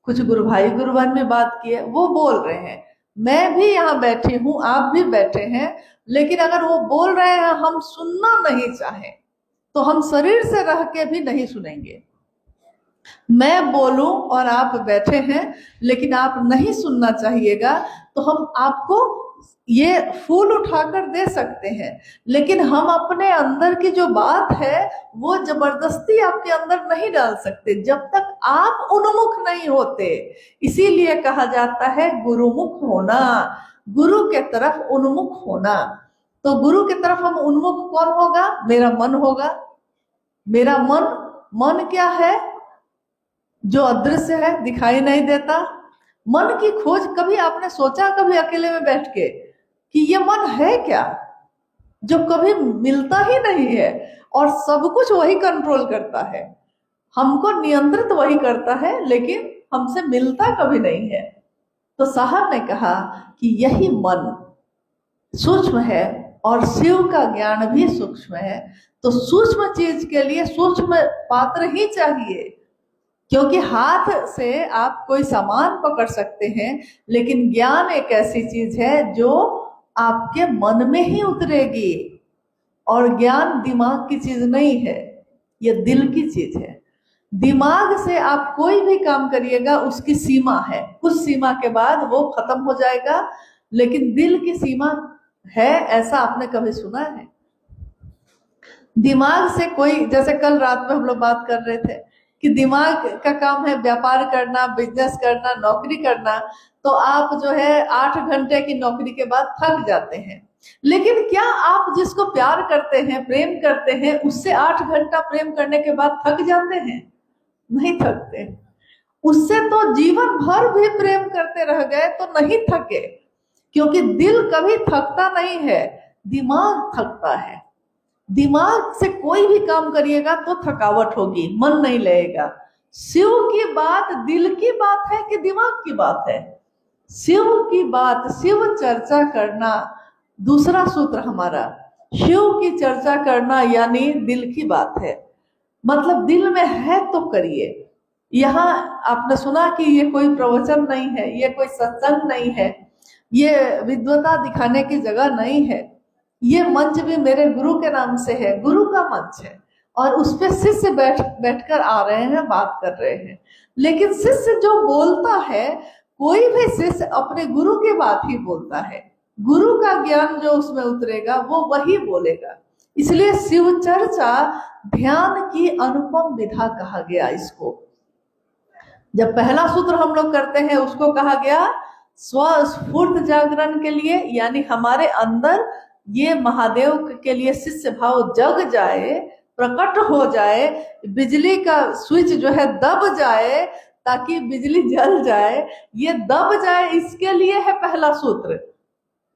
कुछ गुरु भाई गुरु बहन में बात किए, वो बोल रहे हैं, मैं भी यहाँ बैठी हूँ, आप भी बैठे हैं, लेकिन अगर वो बोल रहे हैं हम सुनना नहीं चाहें, तो हम शरीर से रह के भी नहीं सुनेंगे। मैं बोलूं और आप बैठे हैं, लेकिन आप नहीं सुनना चाहिएगा, तो हम आपको ये फूल उठाकर दे सकते हैं, लेकिन हम अपने अंदर की जो बात है वो जबरदस्ती आपके अंदर नहीं डाल सकते जब तक आप उन्मुख नहीं होते। इसीलिए कहा जाता है गुरुमुख होना, गुरु के तरफ उन्मुख होना। तो गुरु की तरफ हम उन्मुख कौन होगा? मेरा मन होगा। मेरा मन, मन क्या है? जो अदृश्य है, दिखाई नहीं देता। मन की खोज कभी आपने सोचा कभी अकेले में बैठ के कि ये मन है क्या, जो कभी मिलता ही नहीं है और सब कुछ वही कंट्रोल करता है, हमको नियंत्रित वही करता है, लेकिन हमसे मिलता कभी नहीं है। तो साहब ने कहा कि यही मन सूक्ष्म है और शिव का ज्ञान भी सूक्ष्म है। तो सूक्ष्म चीज के लिए सूक्ष्म पात्र ही चाहिए, क्योंकि हाथ से आप कोई सामान पकड़ सकते हैं, लेकिन ज्ञान एक ऐसी चीज है जो आपके मन में ही उतरेगी। और ज्ञान दिमाग की चीज नहीं है, ये दिल की चीज है। दिमाग से आप कोई भी काम करिएगा उसकी सीमा है, कुछ सीमा के बाद वो खत्म हो जाएगा, लेकिन दिल की सीमा है, ऐसा आपने कभी सुना है? दिमाग से कोई, जैसे कल रात में हम लोग बात कर रहे थे कि दिमाग का काम है व्यापार करना, बिजनेस करना, नौकरी करना, तो आप जो है 8 घंटे की नौकरी के बाद थक जाते हैं, लेकिन क्या आप जिसको प्यार करते हैं, प्रेम करते हैं, उससे 8 घंटा प्रेम करने के बाद थक जाते हैं? नहीं थकते। उससे तो जीवन भर भी प्रेम करते रह गए तो नहीं थके, क्योंकि दिल कभी थकता नहीं है, दिमाग थकता है। दिमाग से कोई भी काम करिएगा तो थकावट होगी, मन नहीं लगेगा। शिव की बात दिल की बात है कि दिमाग की बात है? शिव की बात, शिव चर्चा करना दूसरा सूत्र हमारा, शिव की चर्चा करना यानी दिल की बात है। मतलब दिल में है तो करिए। यहाँ आपने सुना कि ये कोई प्रवचन नहीं है, ये कोई सत्संग नहीं है, ये विद्वता दिखाने की जगह नहीं है। ये मंच भी मेरे गुरु के नाम से है, गुरु का मंच है, और उस पे शिष्य बैठकर आ रहे हैं, बात कर रहे हैं। लेकिन शिष्य जो बोलता है, कोई भी शिष्य अपने गुरु की बात ही बोलता है, गुरु का ज्ञान जो उसमें उतरेगा वो वही बोलेगा। इसलिए शिव चर्चा ध्यान की अनुपम विधा कहा गया इसको। जब पहला सूत्र हम लोग करते हैं उसको कहा गया स्वस्फूर्त जागरण के लिए, यानी हमारे अंदर ये महादेव के लिए शिष्य भाव जग जाए, प्रकट हो जाए, बिजली का स्विच जो है दब जाए, ताकि बिजली जल जाए, ये दब जाए, इसके लिए है पहला सूत्र।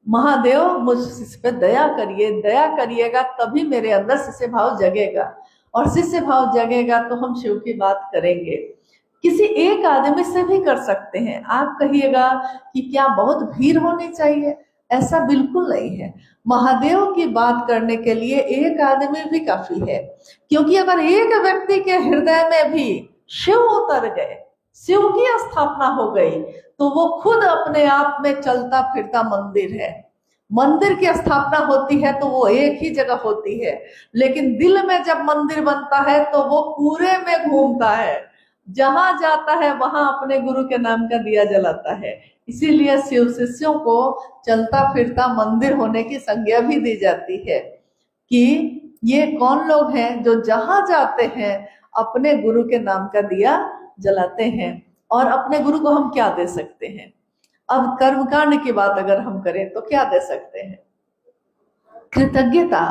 महादेव मुझ शिष्य पे दया करिए, दया करिएगा तभी मेरे अंदर शिष्य भाव जगेगा, और शिष्य भाव जगेगा तो हम शिव की बात करेंगे। किसी एक आदमी से भी कर सकते हैं। आप कहिएगा कि क्या बहुत भीड़ होनी चाहिए? ऐसा बिल्कुल नहीं है। महादेव की बात करने के लिए एक आदमी भी काफी है, क्योंकि अगर एक व्यक्ति के हृदय में भी शिव उतर गए, शिव की स्थापना हो गई तो वो खुद अपने आप में चलता फिरता मंदिर है। मंदिर की स्थापना होती है तो वो एक ही जगह होती है, लेकिन दिल में जब मंदिर बनता है तो वो पूरे में घूमता है, जहां जाता है वहां अपने गुरु के नाम का दिया जलाता है। इसीलिए शिव शिष्यों को चलता फिरता मंदिर होने की संज्ञा भी दी जाती है कि ये कौन लोग हैं जो जहां जाते हैं अपने गुरु के नाम का दिया जलाते हैं। और अपने गुरु को हम क्या दे सकते हैं? अब कर्मकांड की बात अगर हम करें तो क्या दे सकते हैं? कृतज्ञता,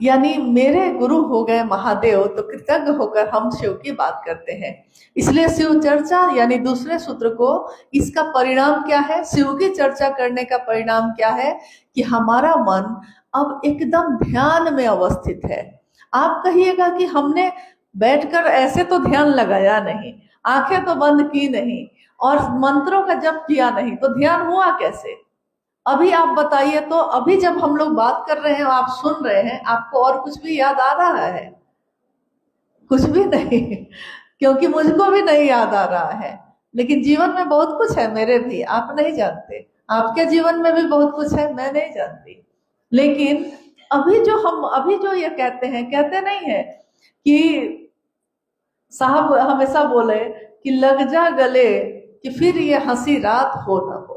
यानी मेरे गुरु हो गए महादेव, तो कृतज्ञ होकर हम शिव की बात करते हैं। इसलिए शिव चर्चा यानी दूसरे सूत्र को, इसका परिणाम क्या है? शिव की चर्चा करने का परिणाम क्या है कि हमारा मन अब एकदम ध्यान में अवस्थित है। आप कहिएगा कि हमने बैठकर ऐसे तो ध्यान लगाया नहीं, आंखें तो बंद की नहीं और मंत्रों का जप किया नहीं, तो ध्यान हुआ कैसे? अभी आप बताइए तो, अभी जब हम लोग बात कर रहे हैं, आप सुन रहे हैं, आपको और कुछ भी याद आ रहा है? कुछ भी नहीं, क्योंकि मुझको भी नहीं याद आ रहा है। लेकिन जीवन में बहुत कुछ है मेरे भी, आप नहीं जानते। आपके जीवन में भी बहुत कुछ है, मैं नहीं जानती। लेकिन अभी जो ये कहते हैं, कहते नहीं है कि साहब हमेशा बोले कि लग जा गले कि फिर ये हंसी रात हो न हो।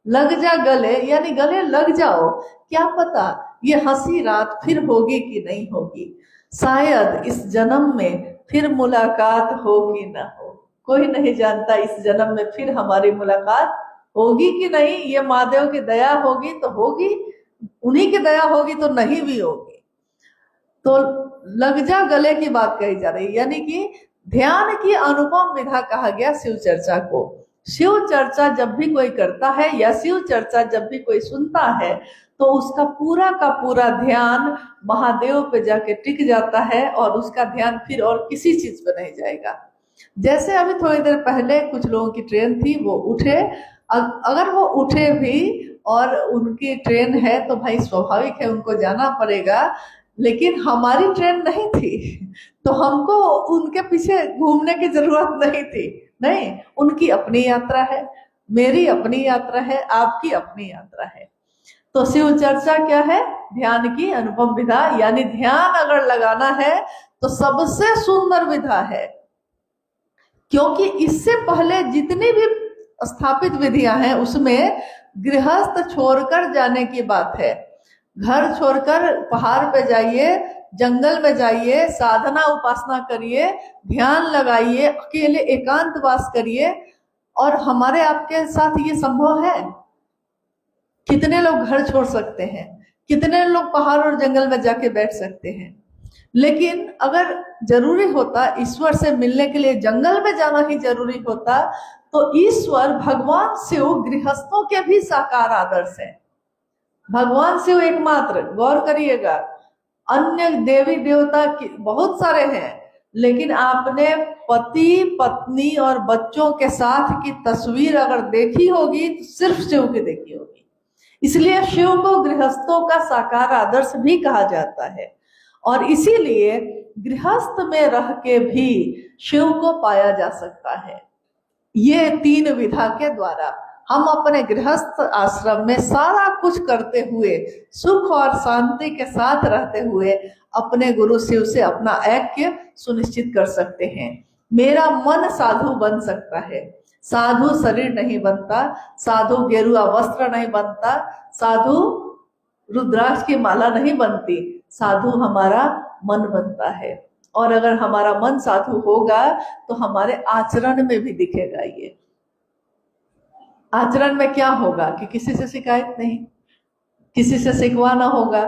लग जा गले यानी गले लग जाओ, क्या पता ये हंसी रात फिर होगी कि नहीं होगी, शायद इस जन्म में फिर मुलाकात हो कि ना हो। कोई नहीं जानता इस जन्म में फिर हमारी मुलाकात होगी कि नहीं। ये महादेव की दया होगी तो होगी, उन्हीं की दया होगी तो नहीं भी होगी। तो लग जा गले की बात कही जा रही, यानी कि ध्यान की अनुपम विधा कहा गया शिव चर्चा को। शिव चर्चा जब भी कोई करता है या शिव चर्चा जब भी कोई सुनता है तो उसका पूरा का पूरा ध्यान महादेव पे जाके टिक जाता है और उसका ध्यान फिर और किसी चीज पे नहीं जाएगा। जैसे अभी थोड़ी देर पहले कुछ लोगों की ट्रेन थी, वो उठे, अगर वो उठे भी और उनकी ट्रेन है तो भाई स्वाभाविक है उनको जाना पड़ेगा, लेकिन हमारी ट्रेन नहीं थी तो हमको उनके पीछे घूमने की जरूरत नहीं थी। नहीं, उनकी अपनी यात्रा है, मेरी अपनी यात्रा है, आपकी अपनी यात्रा है। तो शिव चर्चा क्या है? ध्यान की अनुपम विधा, यानी ध्यान अगर लगाना है तो सबसे सुंदर विधा है, क्योंकि इससे पहले जितनी भी स्थापित विधियां हैं उसमें गृहस्थ छोड़कर जाने की बात है। घर छोड़कर पहाड़ पे जाइए, जंगल में जाइए, साधना उपासना करिए, ध्यान लगाइए, अकेले एकांतवास करिए। और हमारे आपके साथ ये संभव है? कितने लोग घर छोड़ सकते हैं? कितने लोग पहाड़ और जंगल में जाके बैठ सकते हैं? लेकिन अगर जरूरी होता, ईश्वर से मिलने के लिए जंगल में जाना ही जरूरी होता, तो ईश्वर भगवान शिव गृहस्थों के भी साकार आदर्श है। भगवान शिव एकमात्र, गौर करिएगा, अन्य देवी देवता बहुत सारे हैं, लेकिन आपने पति पत्नी और बच्चों के साथ की तस्वीर अगर देखी होगी तो सिर्फ शिव की देखी होगी। इसलिए शिव को गृहस्थों का साकार आदर्श भी कहा जाता है, और इसीलिए गृहस्थ में रह के भी शिव को पाया जा सकता है। ये तीन विधा के द्वारा हम अपने गृहस्थ आश्रम में सारा कुछ करते हुए, सुख और शांति के साथ रहते हुए अपने गुरु शिव से अपना ऐक्य सुनिश्चित कर सकते हैं। मेरा मन साधु बन सकता है, साधु शरीर नहीं बनता, साधु गेरुआ वस्त्र नहीं बनता, साधु रुद्राक्ष की माला नहीं बनती, साधु हमारा मन बनता है। और अगर हमारा मन साधु होगा तो हमारे आचरण में भी दिखेगा। ये आचरण में क्या होगा कि किसी से शिकायत नहीं, किसी से शिकवा ना होगा,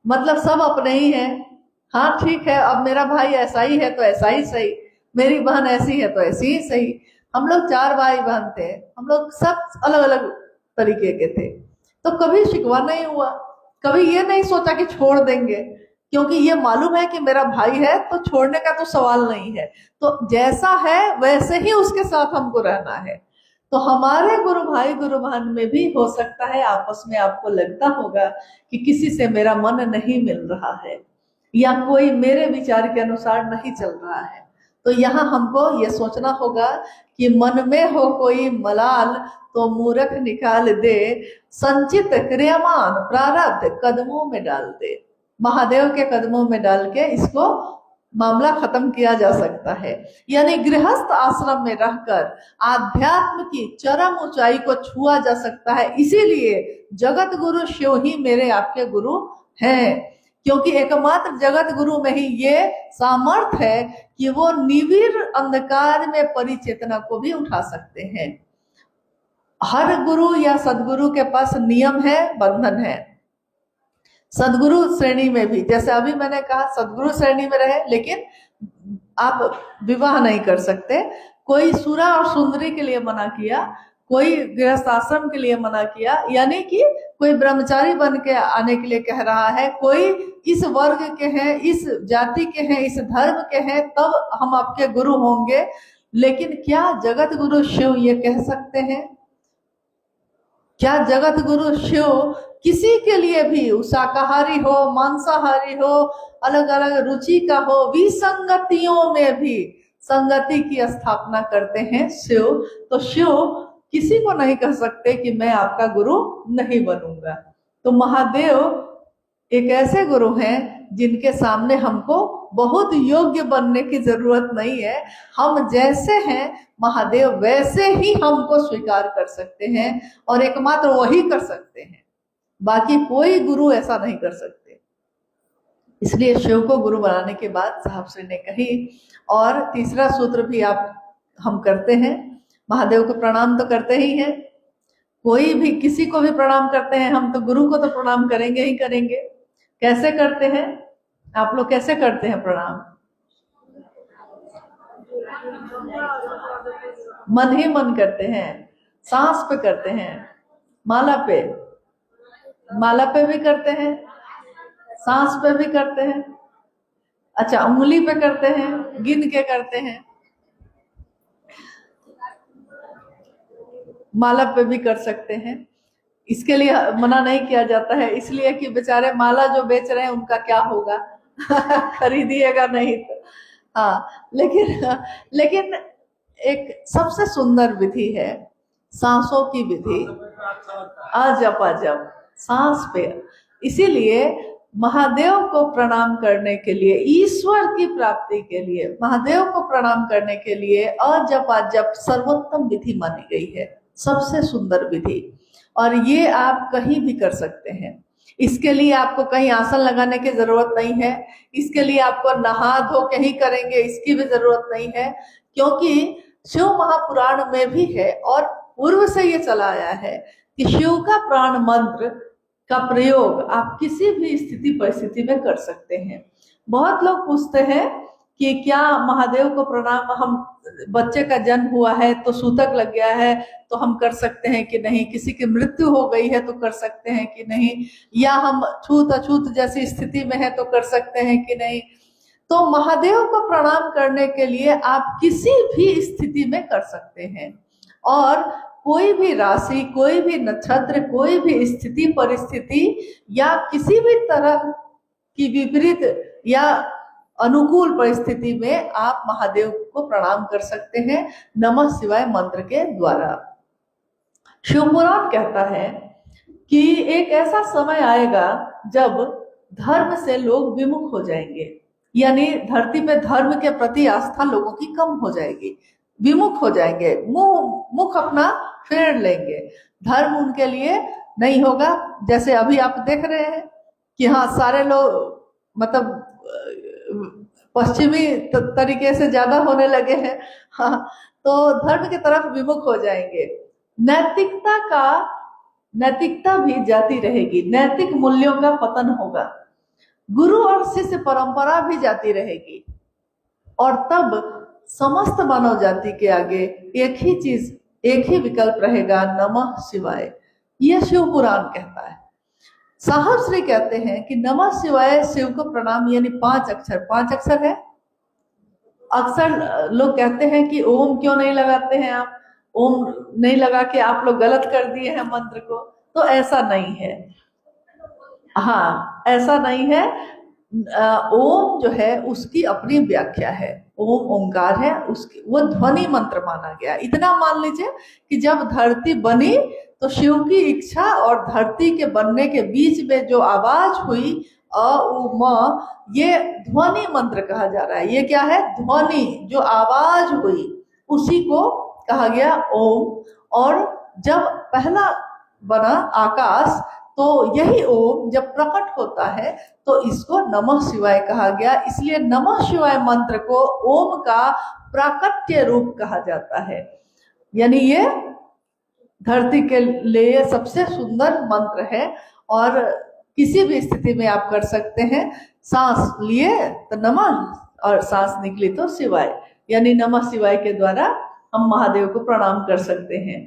मतलब सब अपने ही हैं। हाँ ठीक है, अब मेरा भाई ऐसा ही है तो ऐसा ही सही, मेरी बहन ऐसी है तो ऐसी ही सही। हम लोग 4 भाई बहन थे, हम लोग सब अलग अलग तरीके के थे, तो कभी शिकवा नहीं हुआ, कभी ये नहीं सोचा कि छोड़ देंगे, क्योंकि ये मालूम है कि मेरा भाई है तो छोड़ने का तो सवाल नहीं है। तो जैसा है वैसे ही उसके साथ हमको रहना है। तो हमारे गुरु भाई गुरु बहन में भी हो सकता है आपस में आपको लगता होगा कि किसी से मेरा मन नहीं मिल रहा है या कोई मेरे विचार के अनुसार नहीं चल रहा है, तो यहाँ हमको ये सोचना होगा कि मन में हो कोई मलाल तो मूर्ख निकाल दे, संचित क्रियमान प्रारब्ध कदमों में डाल दे। महादेव के कदमों में डाल के इसको मामला खत्म किया जा सकता है। यानी गृहस्थ आश्रम में रहकर आध्यात्म की चरम ऊंचाई को छुआ जा सकता है। इसीलिए जगत गुरु शिव ही मेरे आपके गुरु हैं, क्योंकि एकमात्र जगत गुरु में ही ये सामर्थ्य है कि वो निविड़ अंधकार में परिचेतना को भी उठा सकते हैं। हर गुरु या सदगुरु के पास नियम है, बंधन है। सदगुरु श्रेणी में भी, जैसे अभी मैंने कहा सदगुरु श्रेणी में रहे, लेकिन आप विवाह नहीं कर सकते। कोई सुरा और सुंदरी के लिए मना किया, कोई गृहस्थ आश्रम के लिए मना किया, यानी कि कोई ब्रह्मचारी बन के आने के लिए कह रहा है, कोई इस वर्ग के हैं, इस जाति के हैं, इस धर्म के हैं, तब हम आपके गुरु होंगे। लेकिन क्या जगत गुरु शिव ये कह सकते हैं? क्या जगत गुरु शिव किसी के लिए भी, शाकाहारी हो, मांसाहारी हो, अलग अलग रुचि का हो, विसंगतियों में भी संगति की स्थापना करते हैं शिव। तो शिव किसी को नहीं कह सकते कि मैं आपका गुरु नहीं बनूंगा। तो महादेव एक ऐसे गुरु हैं जिनके सामने हमको बहुत योग्य बनने की जरूरत नहीं है। हम जैसे हैं महादेव वैसे ही हमको स्वीकार कर सकते हैं, और एकमात्र वही कर सकते हैं, बाकी कोई गुरु ऐसा नहीं कर सकते। इसलिए शिव को गुरु बनाने के बाद साहब श्री ने कही। और तीसरा सूत्र भी हम करते हैं, महादेव को प्रणाम तो करते ही हैं। कोई भी किसी को भी प्रणाम करते हैं हम, तो गुरु को तो प्रणाम करेंगे ही करेंगे। कैसे करते हैं आप लोग? कैसे करते हैं प्रणाम? मन ही मन करते हैं, सांस पे करते हैं, माला पे भी करते हैं, सांस पे भी करते हैं। अच्छा, उंगली पे करते हैं, गिन के करते हैं, माला पे भी कर सकते हैं। इसके लिए मना नहीं किया जाता है, इसलिए कि बेचारे माला जो बेच रहे हैं उनका क्या होगा खरीदिएगा नहीं तो। हाँ, लेकिन एक सबसे सुंदर विधि है सांसों की विधि, अजप अजप सांस पे। इसीलिए महादेव को प्रणाम करने के लिए, ईश्वर की प्राप्ति के लिए महादेव को प्रणाम करने के लिए अजप अजप सर्वोत्तम विधि मानी गई है, सबसे सुंदर विधि। और ये आप कहीं भी कर सकते हैं। इसके लिए आपको कहीं आसन लगाने की जरूरत नहीं है, इसके लिए आपको नहा धो के ही करेंगे इसकी भी जरूरत नहीं है, क्योंकि शिव महापुराण में भी है और पूर्व से ये चला आया है कि शिव का प्राण मंत्र का प्रयोग आप किसी भी स्थिति परिस्थिति में कर सकते हैं। बहुत लोग पूछते हैं कि क्या महादेव को प्रणाम, हम बच्चे का जन्म हुआ है तो सूतक लग गया है तो हम कर सकते हैं कि नहीं, किसी की मृत्यु हो गई है तो कर सकते हैं कि नहीं, या हम छूत अछूत जैसी स्थिति में है तो कर सकते हैं कि नहीं। तो महादेव को प्रणाम करने के लिए आप किसी भी स्थिति में कर सकते हैं, और कोई भी राशि, कोई भी नक्षत्र, कोई भी स्थिति परिस्थिति या किसी भी तरह की विपरीत या अनुकूल परिस्थिति में आप महादेव को प्रणाम कर सकते हैं नमः शिवाय मंत्र के द्वारा। शिव पुराण कहता है कि एक ऐसा समय आएगा जब धर्म से लोग विमुख हो जाएंगे, यानी धरती पे धर्म के प्रति आस्था लोगों की कम हो जाएगी, विमुख हो जाएंगे, मुख अपना फेर लेंगे, धर्म उनके लिए नहीं होगा। जैसे अभी आप देख रहे हैं कि हाँ, सारे लोग मतलब पश्चिमी तरीके से ज्यादा होने लगे हैं, हाँ, तो धर्म की तरफ विमुख हो जाएंगे। नैतिकता भी जाती रहेगी, नैतिक मूल्यों का पतन होगा, गुरु और शिष्य परंपरा भी जाती रहेगी, और तब समस्त मानव जाति के आगे एक ही चीज, एक ही विकल्प रहेगा, नमः शिवाय। यह शिव पुराण कहता है। साहब श्री कहते हैं कि नमः शिवाय शिव को प्रणाम, यानी 5 अक्षर है। अक्सर लोग कहते हैं कि ओम क्यों नहीं लगाते हैं आप, ओम नहीं लगा के आप लोग गलत कर दिए हैं मंत्र को। तो ऐसा नहीं है, हाँ, ऐसा नहीं है। ओम जो है उसकी अपनी व्याख्या है, ओम ओंकार है, उसकी वो ध्वनि मंत्र माना गया। इतना मान लीजिए कि जब धरती बनी तो शिव की इच्छा और धरती के बनने के बीच में जो आवाज हुई अ उ म, ये ध्वनि मंत्र कहा जा रहा है। ये क्या है? ध्वनि, जो आवाज हुई उसी को कहा गया ओम। और जब पहला बना आकाश तो यही ओम जब प्रकट होता है तो इसको नमः शिवाय कहा गया। इसलिए नमः शिवाय मंत्र को ओम का प्राकट्य रूप कहा जाता है। यानी ये धरती के लिए सबसे सुंदर मंत्र है और किसी भी स्थिति में आप कर सकते हैं। सांस लिए तो नमः और सांस निकली तो शिवाय, यानी नमः शिवाय के द्वारा हम महादेव को प्रणाम कर सकते हैं।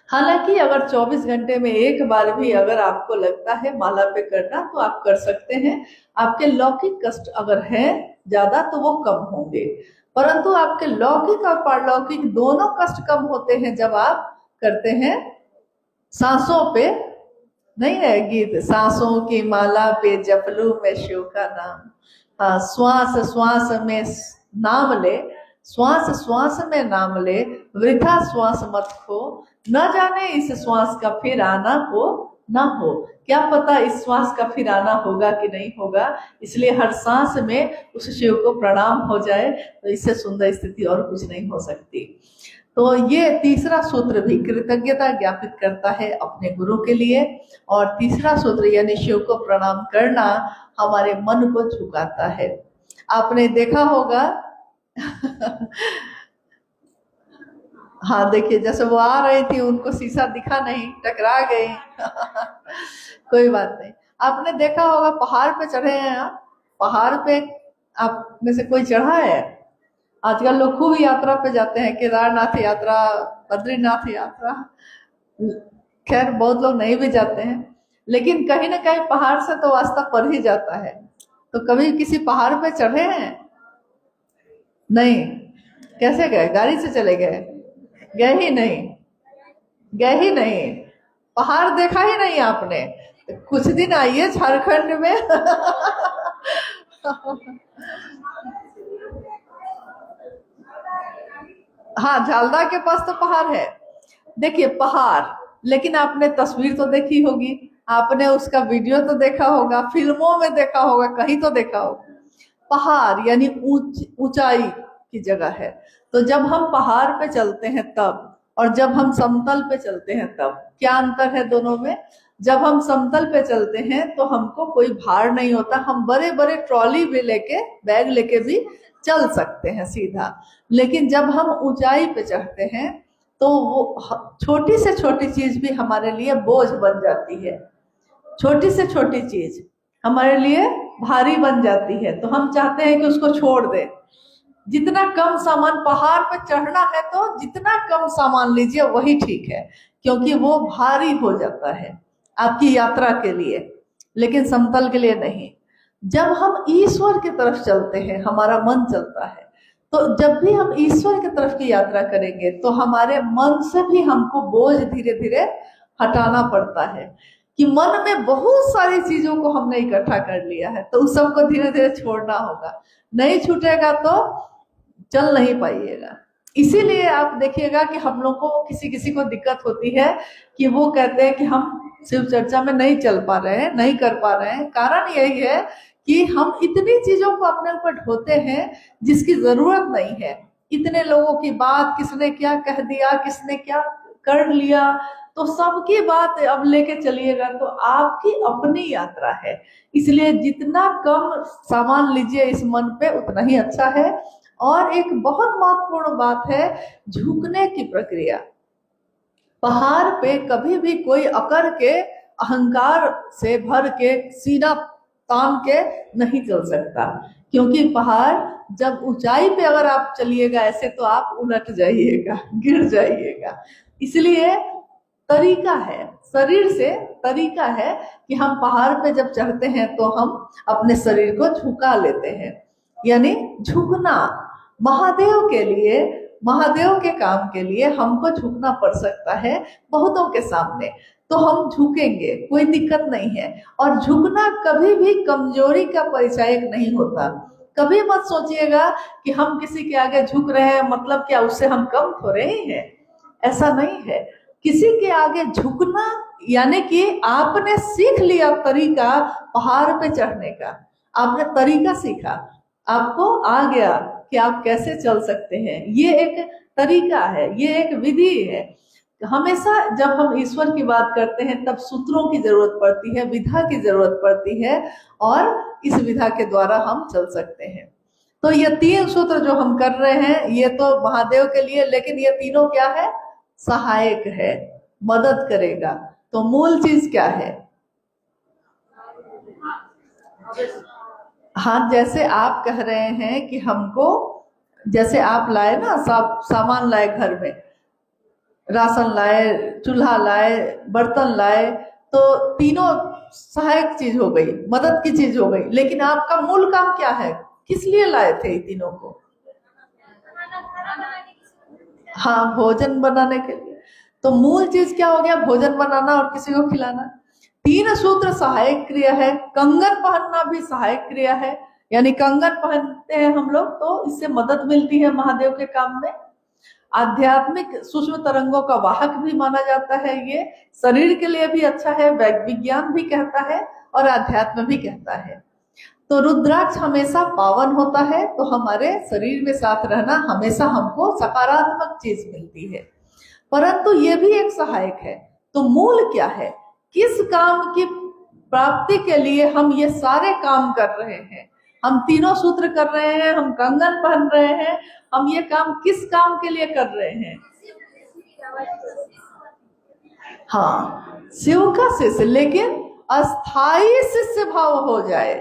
हालांकि अगर 24 घंटे में एक बार भी अगर आपको लगता है माला पे करना तो आप कर सकते हैं। आपके लौकिक कष्ट अगर है ज्यादा तो वो कम होंगे, परंतु आपके लौकिक और पारलौकिक दोनों कष्ट कम होते हैं जब आप करते हैं सांसों पे। नहीं है गीत, सांसों की माला पे जप लूं मैं शिव का नाम। हाँ, श्वास श्वास में नाम ले, श्वास श्वास में नाम ले, वृथा श्वास मत खो, न जाने इस श्वास का फिर आना हो ना हो। क्या पता इस श्वास का फिर आना होगा कि नहीं होगा, इसलिए हर सांस में उस शिव को प्रणाम हो जाए तो इससे सुंदर स्थिति और कुछ नहीं हो सकती। तो ये तीसरा सूत्र भी कृतज्ञता ज्ञापित करता है अपने गुरु के लिए। और तीसरा सूत्र यानी शिव को प्रणाम करना हमारे मन को झुकाता है। आपने देखा होगा हाँ देखिए, जैसे वो आ रही थी उनको शीशा दिखा नहीं, टकरा गई कोई बात नहीं। आपने देखा होगा पहाड़ पे चढ़े हैं आप, पहाड़ पे आप में से कोई चढ़ा है? आजकल लोग खूब यात्रा पे जाते हैं, केदारनाथ यात्रा, बद्रीनाथ यात्रा। खैर बहुत लोग नहीं भी जाते हैं, लेकिन कहीं ना कहीं पहाड़ से तो वास्ता पड़ ही जाता है। तो कभी किसी पहाड़ पे चढ़े हैं? नहीं। कैसे गए? गाड़ी से चले गए? गए ही नहीं, गए ही नहीं, पहाड़ देखा ही नहीं आपने। कुछ दिन आइए झारखंड में हाँ, झालदा के पास तो पहाड़ है। देखिए पहाड़, लेकिन आपने तस्वीर तो देखी होगी, आपने उसका वीडियो तो देखा होगा, फिल्मों में देखा होगा, कहीं तो देखा होगा। पहाड़ यानी ऊंचाई की जगह है। तो जब हम पहाड़ पे चलते हैं तब, और जब हम समतल पे चलते हैं तब क्या अंतर है दोनों में? जब हम समतल पे चलते हैं तो हमको कोई भार नहीं होता, हम बड़े बड़े ट्रॉली भी लेके, बैग लेके भी चल सकते हैं सीधा। लेकिन जब हम ऊंचाई पे चढ़ते हैं तो वो छोटी से छोटी चीज भी हमारे लिए बोझ बन जाती है, छोटी से छोटी चीज हमारे लिए भारी बन जाती है। तो हम चाहते हैं कि उसको छोड़ दें। जितना कम सामान, पहाड़ पे चढ़ना है तो जितना कम सामान लीजिए वही ठीक है, क्योंकि वो भारी हो जाता है आपकी यात्रा के लिए, लेकिन समतल के लिए नहीं। जब हम ईश्वर की तरफ चलते हैं, हमारा मन चलता है, तो जब भी हम ईश्वर की तरफ की यात्रा करेंगे तो हमारे मन से भी हमको बोझ धीरे धीरे हटाना पड़ता है। कि मन में बहुत सारी चीजों को हमने इकट्ठा कर लिया है, तो उस सबको धीरे धीरे छोड़ना होगा। नहीं छूटेगा तो चल नहीं पाइएगा। इसीलिए आप देखिएगा कि हम लोग को किसी किसी को दिक्कत होती है कि वो कहते हैं कि हम शिव चर्चा में नहीं चल पा रहे हैं, नहीं कर पा रहे हैं। कारण यही है कि हम इतनी चीजों को अपने ऊपर ढोते हैं जिसकी जरूरत नहीं है। इतने लोगों की बात, किसने क्या कह दिया, किसने क्या कर लिया, तो सबकी बात अब लेके चलिएगा तो आपकी अपनी यात्रा है। इसलिए जितना कम सामान लीजिए इस मन पे उतना ही अच्छा है। और एक बहुत महत्वपूर्ण बात है, झुकने की प्रक्रिया। पहाड़ पे कभी भी कोई अकड़ के, अहंकार से भर के, सीना तान के नहीं चल सकता, क्योंकि पहाड़ जब ऊंचाई पे अगर आप चलिएगा ऐसे तो आप उलट जाइएगा, गिर जाइएगा। इसलिए तरीका है, शरीर से तरीका है कि हम पहाड़ पे जब चढ़ते हैं तो हम अपने शरीर को झुका लेते हैं। यानी झुकना महादेव के लिए, महादेव के काम के लिए हमको झुकना पड़ सकता है बहुतों के सामने, तो हम झुकेंगे, कोई दिक्कत नहीं है। और झुकना कभी भी कमजोरी का परिचायक नहीं होता। कभी मत सोचिएगा कि हम किसी के आगे झुक रहे हैं, मतलब क्या उससे हम कम थोड़े ही हैं, ऐसा नहीं है। किसी के आगे झुकना यानी कि आपने सीख लिया तरीका पहाड़ पे चढ़ने का, आपने तरीका सीखा, आपको आ गया कि आप कैसे चल सकते हैं, ये एक तरीका है, ये एक विधि है। हमेशा जब हम ईश्वर की बात करते हैं तब सूत्रों की जरूरत पड़ती है, विधा की जरूरत पड़ती है, और इस विधा के द्वारा हम चल सकते हैं। तो ये 3 सूत्र जो हम कर रहे हैं ये तो महादेव के लिए, लेकिन ये तीनों क्या है, सहायक है, मदद करेगा। तो मूल चीज क्या है? हाँ, जैसे आप कह रहे हैं कि हमको, जैसे आप लाए ना, सब सामान लाए, घर में राशन लाए, चूल्हा लाए, बर्तन लाए, तो तीनों सहायक चीज हो गई, मदद की चीज हो गई, लेकिन आपका मूल काम क्या है? किस लिए लाए थे इन तीनों को? हाँ, भोजन बनाने के लिए। तो मूल चीज क्या हो गया? भोजन बनाना और किसी को खिलाना। 3 सूत्र सहायक क्रिया है। कंगन पहनना भी सहायक क्रिया है, यानी कंगन पहनते हैं हम लोग तो इससे मदद मिलती है महादेव के काम में। आध्यात्मिक सूक्ष्म तरंगों का वाहक भी माना जाता है, ये शरीर के लिए भी अच्छा है, विज्ञान भी कहता है और अध्यात्म भी कहता है। तो रुद्राक्ष हमेशा पावन होता है, तो हमारे शरीर में साथ रहना हमेशा हमको सकारात्मक चीज मिलती है, परंतु ये भी एक सहायक है। तो मूल क्या है? किस काम की प्राप्ति के लिए हम ये सारे काम कर रहे हैं? हम तीनों सूत्र कर रहे हैं, हम कंगन पहन रहे हैं, हम ये काम किस काम के लिए कर रहे हैं? हाँ, शिव का शिष्य, लेकिन अस्थाई शिष्य भाव हो जाए।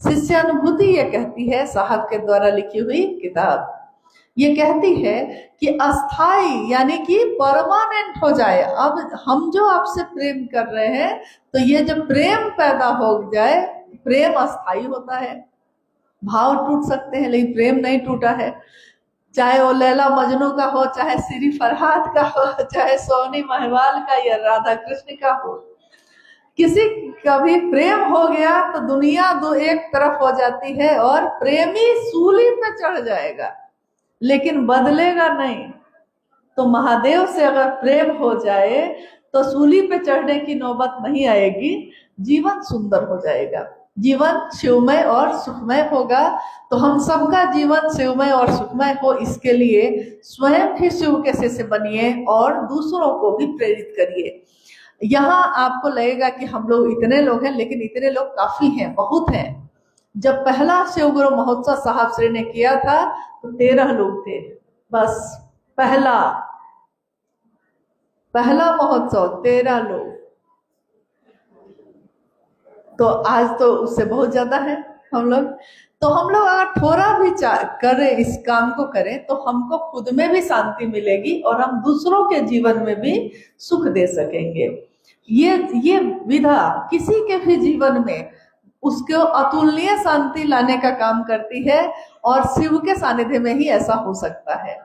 शिष्यानुभूति ये कहती है, साहब के द्वारा लिखी हुई किताब ये कहती है कि अस्थाई यानी कि परमानेंट हो जाए। अब हम जो आपसे प्रेम कर रहे हैं, तो ये जब प्रेम पैदा हो जाए, प्रेम अस्थाई होता है। भाव टूट सकते हैं लेकिन प्रेम नहीं टूटा है, चाहे वो लैला मजनू का हो, चाहे श्री फरहाद का हो, चाहे सोनी महवाल का या राधा कृष्ण का हो। किसी का भी प्रेम हो गया तो दुनिया दो एक तरफ हो जाती है और प्रेमी सूली पे चढ़ जाएगा, लेकिन बदलेगा नहीं। तो महादेव से अगर प्रेम हो जाए तो सूली पे चढ़ने की नौबत नहीं आएगी, जीवन सुंदर हो जाएगा, जीवन शिवमय और सुखमय होगा। तो हम सबका जीवन शिवमय और सुखमय हो, इसके लिए स्वयं भी शिव के शिष्य बनिए और दूसरों को भी प्रेरित करिए। यहाँ आपको लगेगा कि हम लोग इतने लोग हैं, लेकिन इतने लोग काफी हैं, बहुत हैं। जब पहला शिव गुरु महोत्सव साहब श्री ने किया था तो 13 लोग थे बस, पहला महोत्सव 13 लोग। तो आज तो उससे बहुत ज्यादा है हम लोग। तो हम लोग अगर थोड़ा भी करें, इस काम को करें, तो हमको खुद में भी शांति मिलेगी और हम दूसरों के जीवन में भी सुख दे सकेंगे। ये विधा किसी के भी जीवन में उसको अतुलनीय शांति लाने का काम करती है, और शिव के सानिध्य में ही ऐसा हो सकता है।